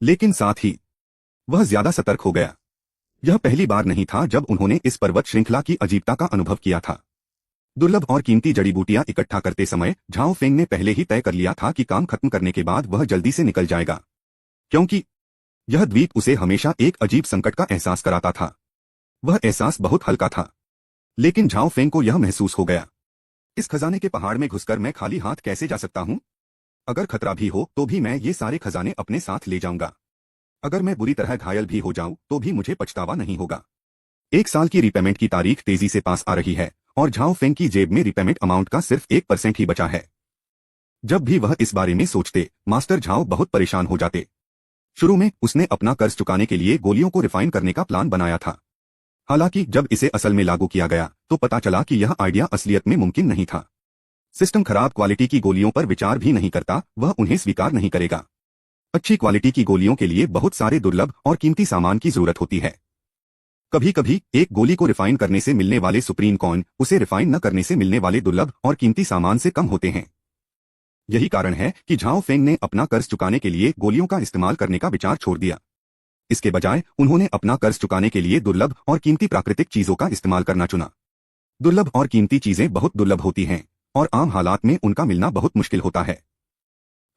लेकिन साथ ही वह ज्यादा सतर्क हो गया। यह पहली बार नहीं था जब उन्होंने इस पर्वत श्रृंखला की अजीबता का अनुभव किया था। दुर्लभ और कीमती जड़ी बूटियां इकट्ठा करते समय झाओ फेंग ने पहले ही तय कर लिया था कि काम खत्म करने के बाद वह जल्दी से निकल जाएगा, क्योंकि यह द्वीप उसे हमेशा एक अजीब संकट का एहसास कराता था। वह एहसास बहुत हल्का था, लेकिन झाओ फेंग को यह महसूस हो गया, इस खजाने के पहाड़ में घुसकर मैं खाली हाथ कैसे जा सकता हूं? अगर खतरा भी हो तो भी मैं ये सारे खजाने अपने साथ ले जाऊंगा। अगर मैं बुरी तरह घायल भी हो जाऊं तो भी मुझे पछतावा नहीं होगा। 1 साल की रिपेमेंट की तारीख तेजी से पास आ रही है और झाओ फेंग की जेब में रिपेमेंट अमाउंट का सिर्फ 1% ही बचा है। जब भी वह इस बारे में सोचते, मास्टर झाओ बहुत परेशान हो जाते। शुरू में उसने अपना कर्ज चुकाने के लिए गोलियों को रिफाइन करने का प्लान बनाया था। हालांकि जब इसे असल में लागू किया गया तो पता चला कि यह आइडिया असलियत में मुमकिन नहीं था। सिस्टम खराब क्वालिटी की गोलियों पर विचार भी नहीं करता, वह उन्हें स्वीकार नहीं करेगा। अच्छी क्वालिटी की गोलियों के लिए बहुत सारे दुर्लभ और कीमती सामान की जरूरत होती है। कभी कभी एक गोली को रिफाइन करने से मिलने वाले सुप्रीम कॉइन उसे रिफाइन न करने से मिलने वाले दुर्लभ और कीमती सामान से कम होते हैं। यही कारण है कि झाओ फेंग ने अपना कर्ज चुकाने के लिए गोलियों का इस्तेमाल करने का विचार छोड़ दिया। इसके बजाय उन्होंने अपना कर्ज चुकाने के लिए दुर्लभ और कीमती प्राकृतिक चीजों का इस्तेमाल करना चुना। दुर्लभ और कीमती चीजें बहुत दुर्लभ होती हैं और आम हालात में उनका मिलना बहुत मुश्किल होता है।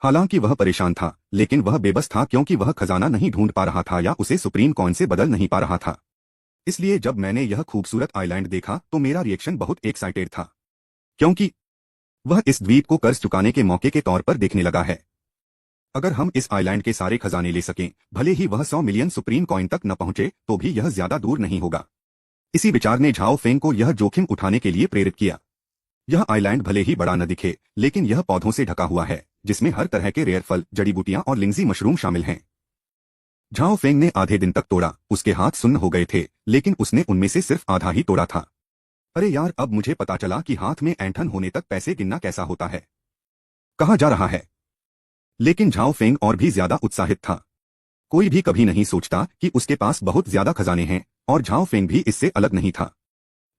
हालांकि वह परेशान था, लेकिन वह बेबस था क्योंकि वह खजाना नहीं ढूंढ पा रहा था या उसे सुप्रीम कॉइन से बदल नहीं पा रहा था। इसलिए जब मैंने यह खूबसूरत आइलैंड देखा तो मेरा रिएक्शन बहुत एक्साइटेड था, क्योंकि वह इस द्वीप को कर्ज चुकाने के मौके के तौर पर देखने लगा है। अगर हम इस आइलैंड के सारे खजाने ले सकें, भले ही वह 100 मिलियन सुप्रीम कॉइन तक न पहुंचे तो भी यह ज्यादा दूर नहीं होगा। इसी विचार ने झाओ फेंग को यह जोखिम उठाने के लिए प्रेरित किया। यह आइलैंड भले ही बड़ा न दिखे, लेकिन यह पौधों से ढका हुआ है जिसमें हर तरह के रेयर फल, जड़ी बूटियां और लिंग्जी मशरूम शामिल हैं। झाओ फेंग ने आधे दिन तक तोड़ा, उसके हाथ सुन्न हो गए थे, लेकिन उसने उनमें से सिर्फ आधा ही तोड़ा था। अरे यार, अब मुझे पता चला कि हाथ में ऐंठन होने तक पैसे गिनना कैसा होता है। कहाँ जा रहा है? लेकिन झाओ फेंग और भी ज्यादा उत्साहित था। कोई भी कभी नहीं सोचता कि उसके पास बहुत ज्यादा खजाने हैं, और झाओ फेंग भी इससे अलग नहीं था।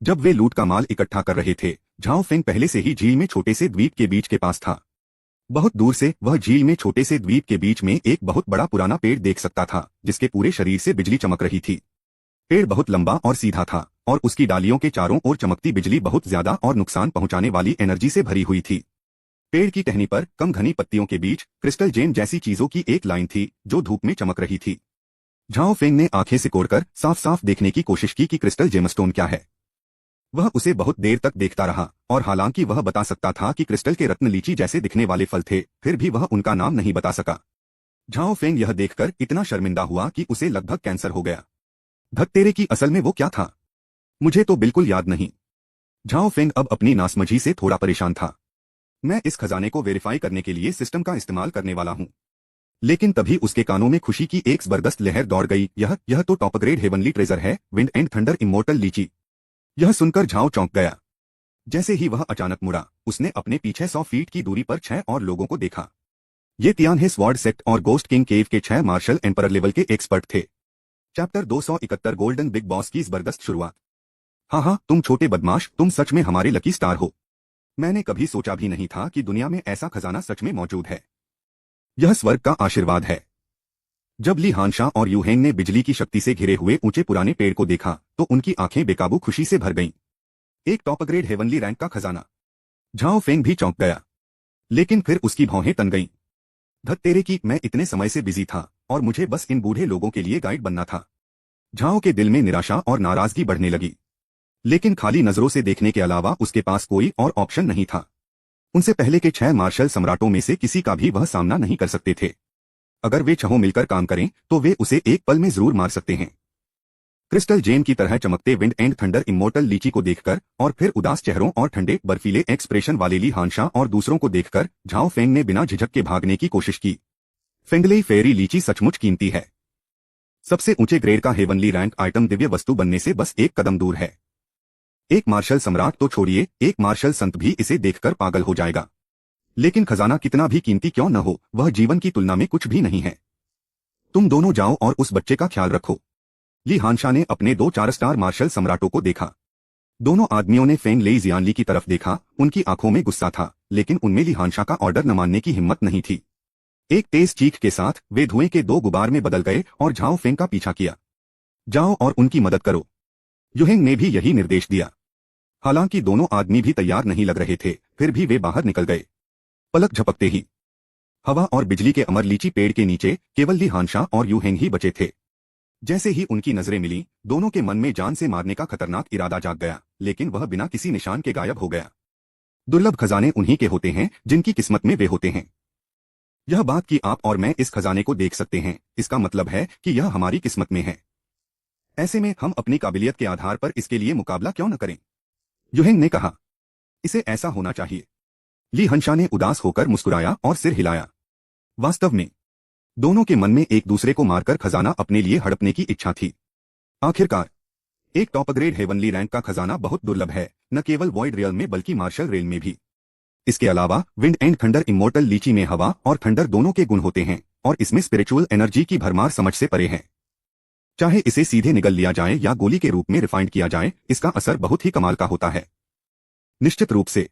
जब वे लूट का माल इकट्ठा कर रहे थे, झाओ फेंग पहले से ही झील में छोटे से द्वीप के बीच के पास था। बहुत दूर से वह झील में छोटे से द्वीप के बीच में एक बहुत बड़ा पुराना पेड़ देख सकता था, जिसके पूरे शरीर से बिजली चमक रही थी। पेड़ बहुत लंबा और सीधा था और उसकी डालियों के चारों ओर चमकती बिजली बहुत ज्यादा और नुकसान पहुंचाने वाली एनर्जी से भरी हुई थी। पेड़ की टहनी पर कम घनी पत्तियों के बीच क्रिस्टल जेम जैसी चीजों की एक लाइन थी जो धूप में चमक रही थी। झाओ फेंग ने आंखें सिकोड़कर साफ साफ देखने की कोशिश की कि क्रिस्टल जेमस्टोन क्या है। वह उसे बहुत देर तक देखता रहा, और हालांकि वह बता सकता था कि क्रिस्टल के रत्न लीची जैसे दिखने वाले फल थे, फिर भी वह उनका नाम नहीं बता सका। झाओ फेंग यह देखकर इतना शर्मिंदा हुआ कि उसे लगभग कैंसर हो गया। धत्तेरे की असल में वो क्या था, मुझे तो बिल्कुल याद नहीं। झाओ फेंग अब अपनी नासमझी से थोड़ा परेशान था। मैं इस खजाने को वेरीफाई करने के लिए सिस्टम का इस्तेमाल करने वाला हूं। लेकिन तभी उसके कानों में खुशी की एक जबरदस्त लहर दौड़ गई। यह तो टॉप ग्रेड हेवनली ट्रेजर है, विंड एंड थंडर इमोर्टल लीची। यह सुनकर झाओ चौंक गया। जैसे ही वह अचानक मुड़ा, उसने अपने पीछे 100 फीट की दूरी पर 6 और लोगों को देखा। ये तियानहे स्वॉर्ड सेक्ट और गोस्ट किंग केव के 6 मार्शल एम्परर लेवल के एक्सपर्ट थे। चैप्टर 271 गोल्डन बिग बॉस की जबरदस्त शुरुआत। हाँ, तुम छोटे बदमाश, तुम सच में हमारे लकी स्टार हो। मैंने कभी सोचा भी नहीं था कि दुनिया में ऐसा खजाना सच में मौजूद है। यह स्वर्ग का आशीर्वाद है। जब ली हानशा और यूहेंग ने बिजली की शक्ति से घिरे हुए ऊंचे पुराने पेड़ को देखा तो उनकी आंखें बेकाबू खुशी से भर गईं। एक टॉप ग्रेड हेवनली रैंक का खजाना। झाओ फेंग भी चौंक गया, लेकिन फिर उसकी भौहें तन गईं। धत्तेरे की, मैं इतने समय से बिजी था और मुझे बस इन बूढ़े लोगों के लिए गाइड बनना था। झाओ के दिल में निराशा और नाराजगी बढ़ने लगी, लेकिन खाली नजरों से देखने के अलावा उसके पास कोई और ऑप्शन नहीं था। उनसे पहले के 6 मार्शल सम्राटों में से किसी का भी वह सामना नहीं कर सकते थे। अगर वे छहों मिलकर काम करें तो वे उसे एक पल में जरूर मार सकते हैं। क्रिस्टल जेम की तरह चमकते विंड एंड थंडर इमोर्टल लीची को देखकर और फिर उदास चेहरों और ठंडे बर्फीले एक्सप्रेशन वाले ली हानशा और दूसरों को देखकर झाओ फेंग ने बिना झिझक के भागने की कोशिश की। फेंगलेई फेरी लीची सचमुच कीमती है। सबसे ऊंचे ग्रेड का हेवनली रैंक आइटम दिव्य वस्तु बनने से बस एक कदम दूर है। एक मार्शल सम्राट तो छोड़िए, एक मार्शल संत भी इसे देखकर पागल हो जाएगा। लेकिन खजाना कितना भी कीमती क्यों न हो, वह जीवन की तुलना में कुछ भी नहीं है। तुम दोनों जाओ और उस बच्चे का ख्याल रखो। ली हानशा ने अपने 2-4 स्टार मार्शल सम्राटों को देखा। दोनों आदमियों ने फेंग लेई जियानली की तरफ देखा। उनकी आंखों में गुस्सा था, लेकिन उनमें ली हानशा का ऑर्डर न मानने की हिम्मत नहीं थी। एक तेज चीख के साथ वे धुएं के 2 गुबार में बदल गए और झाओ फेंग का पीछा किया। जाओ और उनकी मदद करो। युहेंग ने भी यही निर्देश दिया। हालांकि दोनों आदमी भी तैयार नहीं लग रहे थे, फिर भी वे बाहर निकल गए। पलक झपकते ही हवा और बिजली के अमर लीची पेड़ के नीचे केवल ली हानशा और युहेंग ही बचे थे। जैसे ही उनकी नजरें मिली, दोनों के मन में जान से मारने का खतरनाक इरादा जाग गया, लेकिन वह बिना किसी निशान के गायब हो गया। दुर्लभ खजाने उन्हीं के होते हैं जिनकी किस्मत में वे होते हैं। यह बात कि आप और मैं इस खजाने को देख सकते हैं, इसका मतलब है कि यह हमारी किस्मत में है। ऐसे में हम अपनी काबिलियत के आधार पर इसके लिए मुकाबला क्यों न करें? युहेंग ने कहा। इसे ऐसा होना चाहिए। ली हंशा ने उदास होकर मुस्कुराया और सिर हिलाया। वास्तव में दोनों के मन में एक दूसरे को मारकर खजाना अपने लिए हड़पने की इच्छा थी। आखिरकार एक टॉप ग्रेड हेवनली रैंक का खजाना बहुत दुर्लभ है, न केवल वॉइड रियल में बल्कि मार्शल रेल में भी। इसके अलावा विंड एंड थंडर इमोर्टल लीची में हवा और थंडर दोनों के गुण होते हैं और इसमें स्पिरिचुअल एनर्जी की भरमार समझ से परे है। चाहे इसे सीधे निगल लिया जाए या गोली के रूप में रिफाइंड किया जाए, इसका असर बहुत ही कमाल का होता है। निश्चित रूप से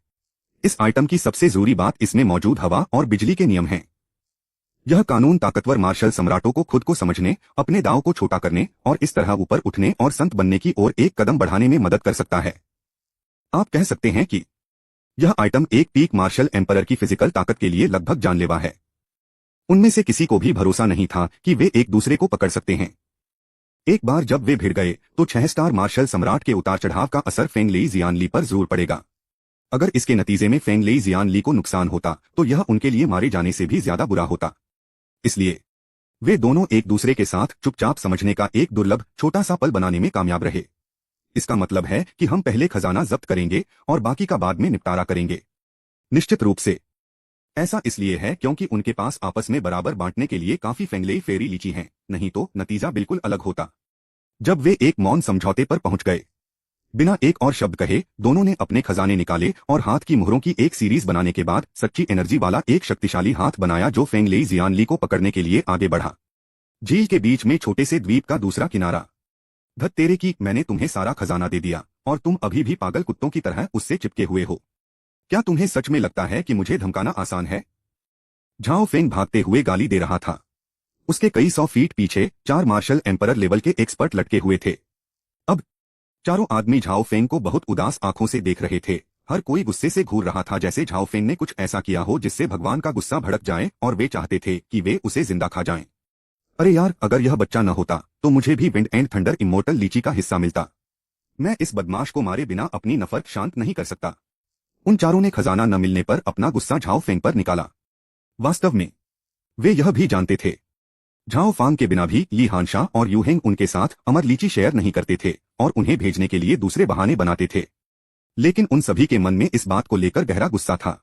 इस आइटम की सबसे जरूरी बात इसमें मौजूद हवा और बिजली के नियम हैं। यह कानून ताकतवर मार्शल सम्राटों को खुद को समझने, अपने दांव को छोटा करने और इस तरह ऊपर उठने और संत बनने की ओर एक कदम बढ़ाने में मदद कर सकता है। आप कह सकते हैं कि यह आइटम एक पीक मार्शल एम्परर की फिजिकल ताकत के लिए लगभग जानलेवा है। उनमें से किसी को भी भरोसा नहीं था कि वे एक दूसरे को पकड़ सकते हैं। एक बार जब वे भिड़ गए तो 6 स्टार मार्शल सम्राट के उतार चढ़ाव का असर फेंग लेई जियानली पर जरूर पड़ेगा। अगर इसके नतीजे में फेंग लेई जियानली को नुकसान होता तो यह उनके लिए मारे जाने से भी ज्यादा बुरा होता। इसलिए वे दोनों एक दूसरे के साथ चुपचाप समझने का एक दुर्लभ छोटा सा पल बनाने में कामयाब रहे। इसका मतलब है कि हम पहले खजाना जब्त करेंगे और बाकी का बाद में निपटारा करेंगे। निश्चित रूप से ऐसा इसलिए है क्योंकि उनके पास आपस में बराबर बांटने के लिए काफी फेंगलेई फेरी लीची हैं, नहीं तो नतीजा बिल्कुल अलग होता। जब वे एक मौन समझौते पर पहुंच गए, बिना एक और शब्द कहे दोनों ने अपने खजाने निकाले और हाथ की मुहरों की एक सीरीज बनाने के बाद सच्ची एनर्जी वाला एक शक्तिशाली हाथ बनाया जो फेंग लेई जियानली को पकड़ने के लिए आगे बढ़ा। झील के बीच में छोटे से द्वीप का दूसरा किनारा। धत तेरे की, मैंने तुम्हें सारा खजाना दे दिया और तुम अभी भी पागल कुत्तों की तरह उससे चिपके हुए हो। क्या तुम्हें सच में लगता है कि मुझे धमकाना आसान है? झाओ फेंग भागते हुए गाली दे रहा था। उसके कई 100 फीट पीछे 4 मार्शल एम्परर लेवल के एक्सपर्ट लटके हुए थे। अब चारों आदमी झाओ फेंग को बहुत उदास आंखों से देख रहे थे। हर कोई गुस्से से घूर रहा था, जैसे झाओ फेंग ने कुछ ऐसा किया हो जिससे भगवान का गुस्सा भड़क जाए और वे चाहते थे कि वे उसे जिंदा खा जाएं। अरे यार, अगर यह बच्चा न होता तो मुझे भी विंड एंड थंडर इमोर्टल लीची का हिस्सा मिलता। मैं इस बदमाश को मारे बिना अपनी नफरत शांत नहीं कर सकता। उन चारों ने खजाना न मिलने पर अपना गुस्सा झाओ फेंग पर निकाला। वास्तव में वे यह भी जानते थे, झाओ फांग के बिना भी ली हानशा और युहेंग उनके साथ अमर लीची शेयर नहीं करते थे और उन्हें भेजने के लिए दूसरे बहाने बनाते थे। लेकिन उन सभी के मन में इस बात को लेकर गहरा गुस्सा था।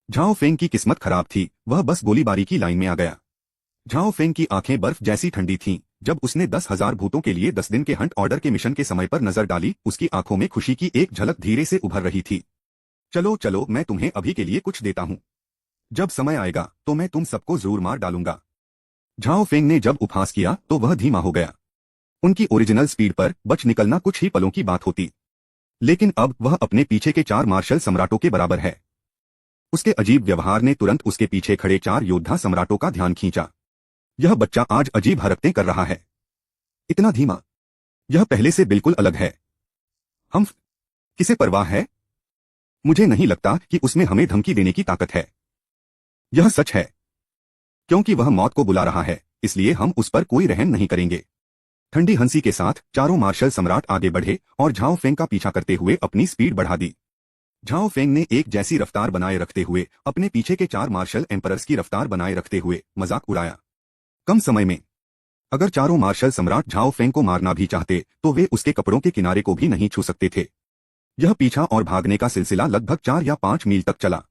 झाओ फेंग की किस्मत खराब थी, वह बस गोलीबारी की लाइन में आ गया। झाओ फेंग की आंखें बर्फ जैसी ठंडी थीं। जब उसने 10,000 भूतों के लिए 10 दिन के हंट ऑर्डर के मिशन के समय पर नजर डाली, उसकी आंखों में खुशी की एक झलक धीरे से उभर रही थी। चलो चलो, मैं तुम्हें अभी के लिए कुछ देता हूं। जब समय आएगा तो मैं तुम सबको जरूर मार डालूंगा। झाओ फेंग ने जब उपहास किया तो वह धीमा हो गया। उनकी ओरिजिनल स्पीड पर बच निकलना कुछ ही पलों की बात होती, लेकिन अब वह अपने पीछे के 4 मार्शल सम्राटों के बराबर है। उसके अजीब व्यवहार ने तुरंत उसके पीछे खड़े 4 योद्धा सम्राटों का ध्यान खींचा। यह बच्चा आज अजीब हरकतें कर रहा है। इतना धीमा, यह पहले से बिल्कुल अलग है। हम किसे परवाह है? मुझे नहीं लगता कि उसमें हमें धमकी देने की ताकत है। यह सच है, क्योंकि वह मौत को बुला रहा है, इसलिए हम उस पर कोई रहम नहीं करेंगे। ठंडी हंसी के साथ चारों मार्शल सम्राट आगे बढ़े और झाओ फेंग का पीछा करते हुए अपनी स्पीड बढ़ा दी। झाओ फेंग ने एक जैसी रफ्तार बनाए रखते हुए अपने पीछे के 4 मार्शल एम्परर्स की रफ्तार बनाए रखते हुए मजाक उड़ाया। कम समय में अगर चारों मार्शल सम्राट झाओ फेंग को मारना भी चाहते तो वे उसके कपड़ों के किनारे को भी नहीं छू सकते थे। यह पीछा और भागने का सिलसिला लगभग 4 या 5 मील तक चला।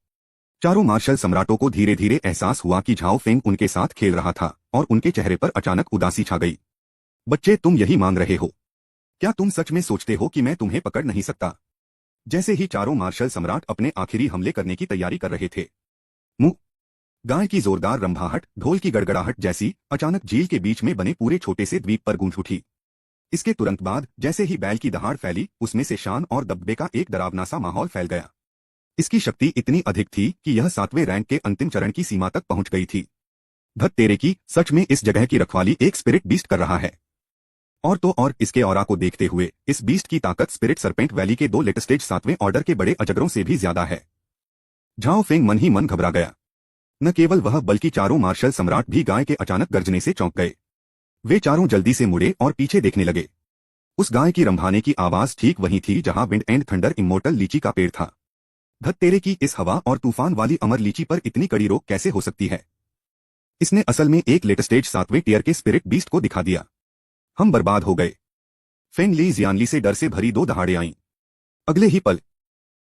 चारों मार्शल सम्राटों को धीरे धीरे एहसास हुआ कि झाओ फेंग उनके साथ खेल रहा था और उनके चेहरे पर अचानक उदासी छा गई। बच्चे, तुम यही मान रहे हो? क्या तुम सच में सोचते हो कि मैं तुम्हें पकड़ नहीं सकता? जैसे ही चारों मार्शल सम्राट अपने आखिरी हमले करने की तैयारी कर रहे थे, मुंह गाय की जोरदार रंभाहट, ढोल की गड़गड़ाहट जैसी अचानक झील के बीच में बने पूरे छोटे से द्वीप पर गूंज उठी। इसके तुरंत बाद जैसे ही बैल की दहाड़ फैली, उसमें से शान और दबदबे का एक डरावना सा माहौल फैल गया। इसकी शक्ति इतनी अधिक थी कि यह 7वें रैंक के अंतिम चरण की सीमा तक पहुंच गई थी। धत तेरे की, सच में इस जगह की रखवाली एक स्पिरिट बीस्ट कर रहा है। और तो और इसके ऑरा को देखते हुए इस बीस्ट की ताकत स्पिरिट सरपेंट वैली के 2 लेटेस्टेज 7वें ऑर्डर के बड़े अजगरों से भी ज्यादा है। झाओ फेंग मन ही मन घबरा गया। न केवल वह बल्कि चारों मार्शल सम्राट भी गाय के अचानक गर्जने से चौंक गए। वे चारों जल्दी से मुड़े और पीछे देखने लगे। उस गाय की रंभाने की आवाज ठीक वही थी जहां विंड एंड थंडर इमोर्टल लीची का पेड़ था। धत तेरे की, इस हवा और तूफान वाली अमर लीची पर इतनी कड़ी रोक कैसे हो सकती है? इसने असल में एक लेटेस्टेज 7वें टियर के स्पिरिट बीस्ट को दिखा दिया। हम बर्बाद हो गए। फेंग ली जियानली से डर से भरी 2 दहाड़े आईं। अगले ही पल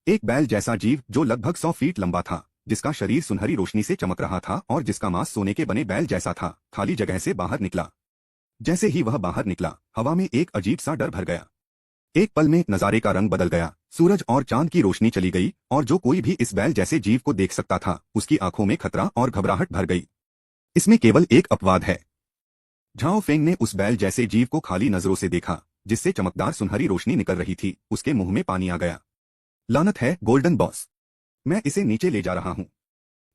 एक बैल जैसा जीव जो लगभग 100 फीट लंबा था, जिसका शरीर सुनहरी रोशनी से चमक रहा था और जिसका मांस सोने के बने बैल जैसा था, खाली जगह से बाहर निकला। जैसे ही वह बाहर निकला, हवा में एक अजीब सा डर भर गया। एक पल में नजारे का रंग बदल गया। सूरज और चांद की रोशनी चली गई और जो कोई भी इस बैल जैसे जीव को देख सकता था, उसकी आंखों में खतरा और घबराहट भर गई। इसमें केवल एक अपवाद है। झाओ फेंग ने उस बैल जैसे जीव को खाली नजरों से देखा, जिससे चमकदार सुनहरी रोशनी निकल रही थी। उसके मुंह में पानी आ गया। लानत है गोल्डन बॉस, मैं इसे नीचे ले जा रहा हूं।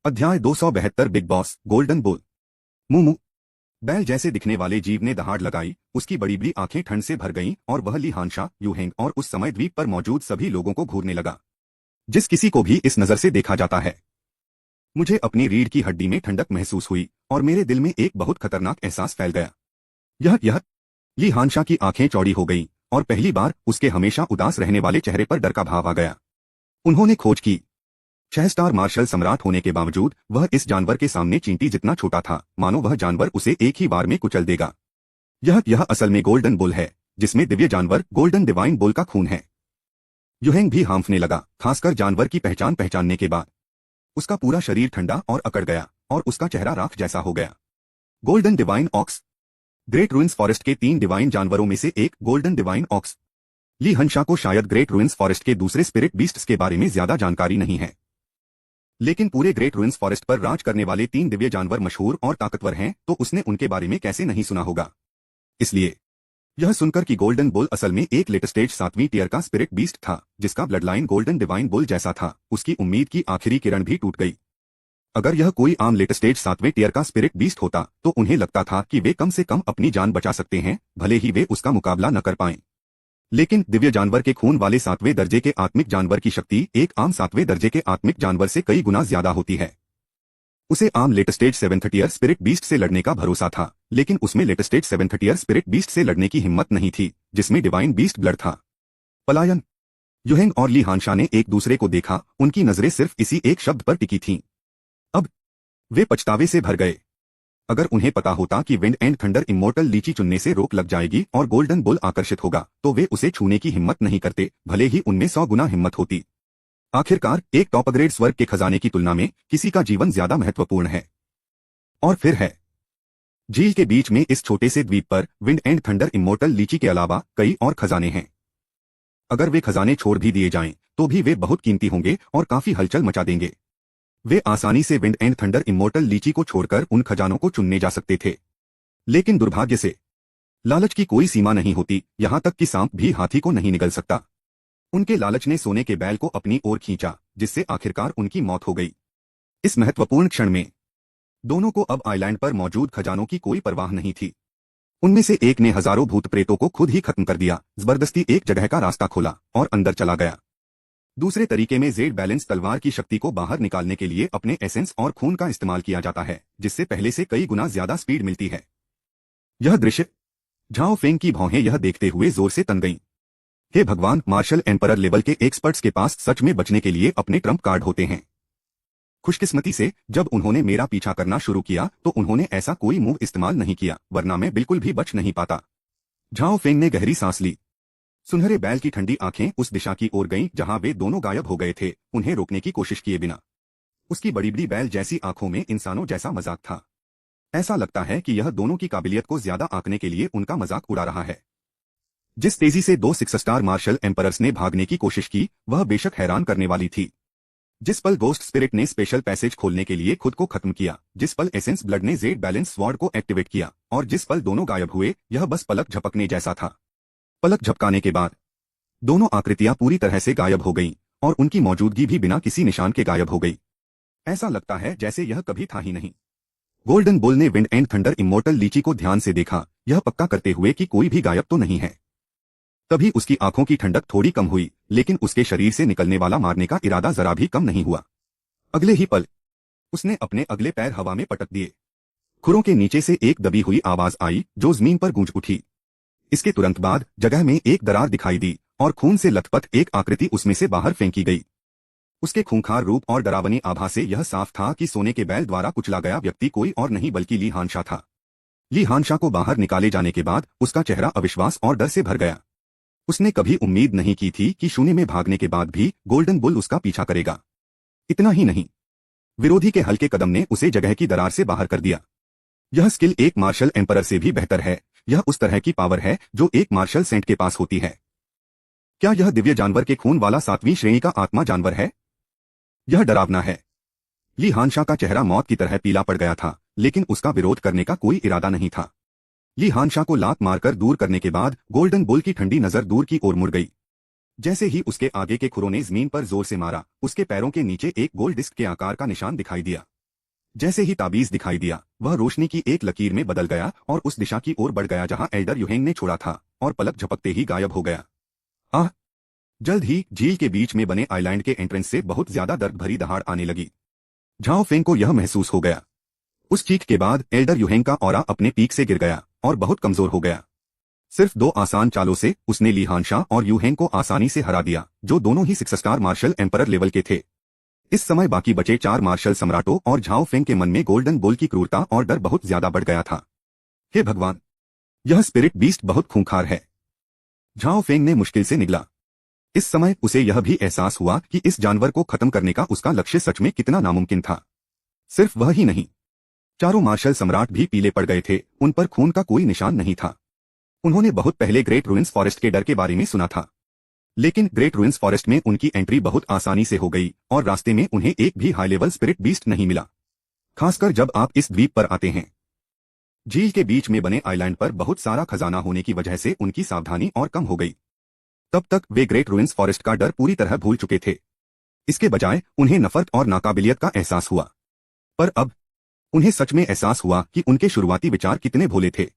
अध्याय 272 बिग बॉस गोल्डन बुल। मुंह बैल जैसे दिखने वाले जीव ने दहाड़ लगाई। उसकी बड़ी बड़ी आंखें ठंड से भर गईं और वह ली हानशा, यूहेंग और उस समय द्वीप पर मौजूद सभी लोगों को घूरने लगा, जिस किसी को भी इस नजर से देखा जाता है। मुझे अपनी रीढ़ की हड्डी में ठंडक महसूस हुई और मेरे दिल में एक बहुत खतरनाक एहसास फैल गया। यह ली हानशा की आंखें चौड़ी हो गईं और पहली बार उसके हमेशा उदास रहने वाले चेहरे पर डर का भाव आ गया। उन्होंने खोज की। 6 स्टार मार्शल सम्राट होने के बावजूद वह इस जानवर के सामने चींटी जितना छोटा था, मानो वह जानवर उसे एक ही बार में कुचल देगा। यह असल में गोल्डन बुल है, जिसमें दिव्य जानवर गोल्डन डिवाइन बुल का खून है। युहेंग भी हांफने लगा, खासकर जानवर की पहचान पहचानने के बाद। उसका पूरा शरीर ठंडा और अकड़ गया और उसका चेहरा राख जैसा हो गया। Golden divine ox. Great ruins forest के 3 डिवाइन जानवरों में से एक golden divine ox. Li Hansha को शायद ग्रेट रुइंस फॉरेस्ट के दूसरे स्पिरिट बीस्ट्स के बारे में ज्यादा जानकारी नहीं है, लेकिन पूरे ग्रेट रुइंस फॉरेस्ट पर राज करने वाले 3 दिव्य जानवर मशहूर और ताकतवर हैं, तो उसने उनके बारे में कैसे नहीं सुना होगा। इसलिए यह सुनकर कि गोल्डन बुल असल में एक लेटेस्टेज 7वीं टियर का स्पिरिट बीस्ट था, जिसका ब्लडलाइन गोल्डन डिवाइन बुल जैसा था, उसकी उम्मीद की आखिरी किरण भी टूट गई। अगर यह कोई आम लेटेस्टेज 7वें टियर का स्पिरिट बीस्ट होता, तो उन्हें लगता था कि वे कम से कम अपनी जान बचा सकते हैं, भले ही वे उसका मुकाबला न कर पाएं। लेकिन दिव्य जानवर के खून वाले 7वें दर्जे के आत्मिक जानवर की शक्ति एक आम 7वें दर्जे के आत्मिक जानवर से कई गुना ज्यादा होती है। उसे आम लेटेस्टेज 7th टियर स्पिरिट बीस्ट से लड़ने का भरोसा था, लेकिन उसमें लेटेस्टेज 7th टियर स्पिरिट बीस्ट से लड़ने की हिम्मत नहीं थी, जिसमें डिवाइन बीस्ट ब्लड था। पलायन। युहेंग और ली हानशा ने एक दूसरे को देखा, उनकी नजरें सिर्फ इसी एक शब्द पर टिकी थीं। अब वे पछतावे से भर गए। अगर उन्हें पता होता कि विंड एंड थंडर इमोर्टल लीची चुनने से रोक लग जाएगी और गोल्डन बुल आकर्षित होगा, तो वे उसे छूने की हिम्मत नहीं करते, भले ही उनमें 100 गुना हिम्मत होती। आखिरकार एक टॉप ग्रेड स्वर्ग के खजाने की तुलना में किसी का जीवन ज्यादा महत्वपूर्ण है। और फिर है झील के बीच में इस छोटे से द्वीप पर विंड एंड थंडर इमोर्टल लीची के अलावा कई और खजाने हैं। अगर वे खजाने छोड़ भी दिए जाएं, तो भी वे बहुत कीमती होंगे और काफी हलचल मचा देंगे। वे आसानी से विंड एंड थंडर इमोर्टल लीची को छोड़कर उन खजानों को चुनने जा सकते थे, लेकिन दुर्भाग्य से लालच की कोई सीमा नहीं होती, यहां तक कि सांप भी हाथी को नहीं निगल सकता। उनके लालच ने सोने के बैल को अपनी ओर खींचा, जिससे आखिरकार उनकी मौत हो गई। इस महत्वपूर्ण क्षण में दोनों को अब आइलैंड पर मौजूद खजानों की कोई परवाह नहीं थी। उनमें से एक ने हजारों भूत प्रेतों को खुद ही खत्म कर दिया, जबरदस्ती एक जगह का रास्ता खोला और अंदर चला गया। दूसरे तरीके में जेड बैलेंस तलवार की शक्ति को बाहर निकालने के लिए अपने एसेंस और खून का इस्तेमाल किया जाता है, जिससे पहले से कई गुना ज्यादा स्पीड मिलती है। यह दृश्य झाओ फेंग की भौहें यह देखते हुए जोर से तन गईं। हे भगवान, मार्शल एम्परर लेवल के एक्सपर्ट्स के पास सच में बचने के लिए अपने ट्रम्प कार्ड होते हैं। खुशकिस्मती से जब उन्होंने मेरा पीछा करना शुरू किया तो उन्होंने ऐसा कोई मूव इस्तेमाल नहीं किया, वरना मैं बिल्कुल भी बच नहीं पाता। झाओ फेंग ने गहरी सांस ली। सुनहरे बैल की ठंडी आंखें उस दिशा की ओर गईं जहां वे दोनों गायब हो गए थे, उन्हें रोकने की कोशिश किए बिना। उसकी बड़ी बड़ी बैल जैसी आंखों में इंसानों जैसा मजाक था। ऐसा लगता है कि यह दोनों की काबिलियत को ज्यादा आंकने के लिए उनका मजाक उड़ा रहा है। जिस तेजी से दो 6 स्टार मार्शल एम्परर्स ने भागने की कोशिश की वह बेशक हैरान करने वाली थी। जिस पल गोस्ट स्पिरिट ने स्पेशल पैसेज खोलने के लिए खुद को खत्म किया, जिस पल एसेंस ब्लड ने जेड बैलेंस स्वॉर्ड को एक्टिवेट किया और जिस पल दोनों गायब हुए, यह बस पलक झपकने जैसा था। पलक झपकाने के बाद दोनों आकृतियां पूरी तरह से गायब हो गईं और उनकी मौजूदगी भी बिना किसी निशान के गायब हो गई। ऐसा लगता है जैसे यह कभी था ही नहीं। गोल्डन बुल ने विंड एंड थंडर इमोर्टल लीची को ध्यान से देखा, यह पक्का करते हुए कि कोई भी गायब तो नहीं है। तभी उसकी आंखों की ठंडक थोड़ी कम हुई, लेकिन उसके शरीर से निकलने वाला मारने का इरादा जरा भी कम नहीं हुआ। अगले ही पल उसने अपने अगले पैर हवा में पटक दिए। खुरों के नीचे से एक दबी हुई आवाज आई जो जमीन पर गूंज उठी। इसके तुरंत बाद जगह में एक दरार दिखाई दी और खून से लथपथ एक आकृति उसमें से बाहर फेंकी गई। उसके खूंखार रूप और डरावनी आभा से यह साफ था कि सोने के बैल द्वारा कुचला गया व्यक्ति कोई और नहीं बल्कि ली हानशा था। ली हानशा को बाहर निकाले जाने के बाद उसका चेहरा अविश्वास और डर से भर गया। उसने कभी उम्मीद नहीं की थी कि शून्य में भागने के बाद भी गोल्डन बुल उसका पीछा करेगा। इतना ही नहीं, विरोधी के हल्के कदम ने उसे जगह की दरार से बाहर कर दिया। यह स्किल एक मार्शल एम्परर से भी बेहतर है। यह उस तरह की पावर है जो एक मार्शल सेंट के पास होती है। क्या यह दिव्य जानवर के खून वाला 7वीं श्रेणी का आत्मा जानवर है? यह डरावना है। ली हानशा का चेहरा मौत की तरह पीला पड़ गया था, लेकिन उसका विरोध करने का कोई इरादा नहीं था। ली हानशा को लात मारकर दूर करने के बाद गोल्डन बुल की ठंडी नजर दूर की ओर मुड़ गई। जैसे ही उसके आगे के खुरों ने जमीन पर जोर से मारा, उसके पैरों के नीचे एक गोल डिस्क के आकार का निशान दिखाई दिया। जैसे ही ताबीज दिखाई दिया, वह रोशनी की एक लकीर में बदल गया और उस दिशा की ओर बढ़ गया जहां एल्डर युहेंग ने छोड़ा था, और पलक झपकते ही गायब हो गया। आह! जल्द ही झील के बीच में बने आइलैंड के एंट्रेंस से बहुत ज्यादा दर्द भरी दहाड़ आने लगी। झाओ फेंग को यह महसूस हो गया। उस चीख के बाद एल्डर युहेंग का ऑरा अपने पीक से गिर गया और बहुत कमजोर हो गया। सिर्फ 2 आसान चालों से उसने ली हानशा और युहेंग को आसानी से हरा दिया, जो दोनों ही 6 स्टार मार्शल एम्परर लेवल के थे। इस समय बाकी बचे 4 मार्शल सम्राटों और झाओ फेंग के मन में गोल्डन बुल की क्रूरता और डर बहुत ज्यादा बढ़ गया था। हे भगवान, यह स्पिरिट बीस्ट बहुत खूंखार है। झाओ फेंग ने मुश्किल से निगला। इस समय उसे यह भी एहसास हुआ कि इस जानवर को खत्म करने का उसका लक्ष्य सच में कितना नामुमकिन था। सिर्फ वह ही नहीं, चारों मार्शल सम्राट भी पीले पड़ गए थे। उन पर खून का कोई निशान नहीं था। उन्होंने बहुत पहले ग्रेट रुइंस फॉरेस्ट के डर के बारे में सुना था, लेकिन ग्रेट रुइंस फॉरेस्ट में उनकी एंट्री बहुत आसानी से हो गई और रास्ते में उन्हें एक भी हाई लेवल स्पिरिट बीस्ट नहीं मिला, खासकर जब आप इस द्वीप पर आते हैं। झील के बीच में बने आइलैंड पर बहुत सारा खजाना होने की वजह से उनकी सावधानी और कम हो गई। तब तक वे ग्रेट रुइंस फॉरेस्ट का डर पूरी तरह भूल चुके थे। इसके बजाय उन्हें नफरत और नाकाबिलियत का एहसास हुआ। पर अब उन्हें सच में एहसास हुआ कि उनके शुरुआती विचार कितने भोले थे।